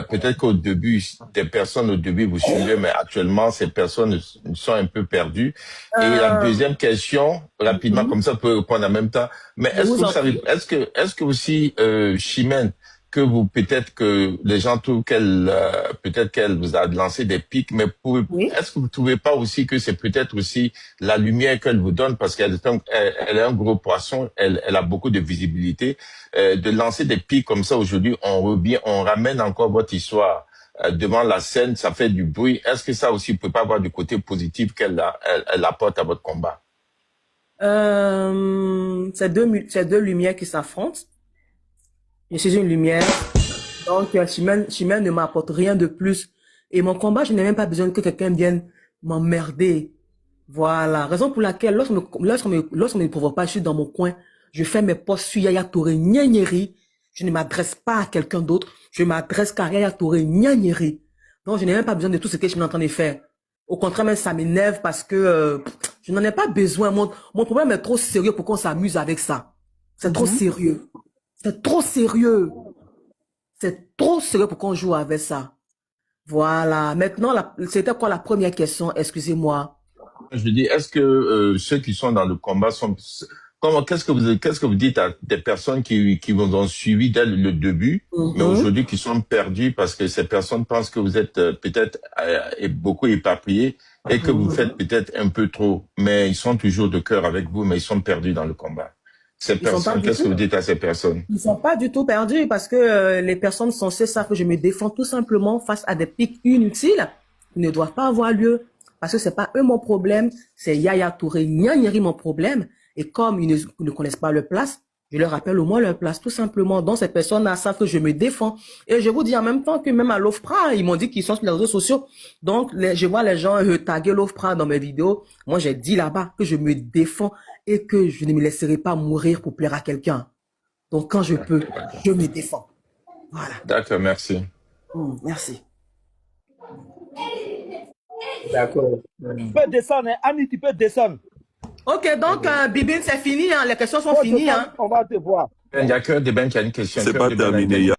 Peut-être qu'au début, des personnes au début vous suivaient, mais actuellement, ces personnes sont un peu perdues. Et la deuxième question, rapidement, comme ça, vous pouvez répondre en même temps. Mais est-ce que vous savez, est-ce que aussi, Chimène, que vous, peut-être que les gens trouvent peut-être qu'elle vous a lancé des pics, mais est-ce que vous trouvez pas aussi que c'est peut-être aussi la lumière qu'elle vous donne parce qu'elle est un gros poisson, elle a beaucoup de visibilité, de lancer des pics comme ça aujourd'hui, on ramène encore votre histoire devant la scène, ça fait du bruit. Est-ce que ça aussi peut pas avoir du côté positif qu'elle apporte à votre combat? C'est deux lumières qui s'affrontent. Je suis une lumière, donc Chimène ne m'apporte rien de plus. Et mon combat, je n'ai même pas besoin que quelqu'un vienne m'emmerder. Voilà, raison pour laquelle lorsqu'on me provoque pas, je suis dans mon coin, je fais mes posts sur Yaya Touré Niagneri, je ne m'adresse pas à quelqu'un d'autre, je m'adresse qu'à Yaya Touré Niagneri. Donc je n'ai même pas besoin de tout ce que je suis en train de faire. Au contraire, même ça m'énerve parce que je n'en ai pas besoin. Mon problème est trop sérieux pour qu'on s'amuse avec ça. C'est trop sérieux. C'est trop sérieux. C'est trop sérieux pour qu'on joue avec ça. Voilà. Maintenant, c'était quoi la première question? Excusez-moi. Je dis, est-ce que ceux qui sont dans le combat sont... Qu'est-ce que vous dites à des personnes qui vous ont suivi dès le début, mais aujourd'hui qui sont perdues parce que ces personnes pensent que vous êtes peut-être beaucoup éparpillés et que vous faites peut-être un peu trop, mais ils sont toujours de cœur avec vous, mais ils sont perdus dans le combat. Ces personnes, qu'est-ce que vous dites à ces personnes? Ils sont pas du tout perdus parce que les personnes censées savent que je me défends tout simplement face à des pics inutiles qui ne doivent pas avoir lieu parce que c'est pas eux mon problème, c'est Yaya Touré Niagneri mon problème. Et comme ils ne connaissent pas leur place, je leur rappelle au moins leur place tout simplement. Donc ces personnes-là savent que je me défends. Et je vous dis en même temps que même à l'OFPRA, ils m'ont dit qu'ils sont sur les réseaux sociaux. Donc je vois les gens taguer l'OFPRA dans mes vidéos. Moi j'ai dit là-bas que je me défends et que je ne me laisserai pas mourir pour plaire à quelqu'un. Donc quand je peux, je me défends. Voilà. D'accord, merci. Merci. D'accord. Tu peux descendre, hein? Annie, tu peux descendre. Ok, donc Bibine, c'est fini, hein? Les questions sont finies. Hein? On va te voir. Il n'y a que des qui a une question. C'est pas terminé.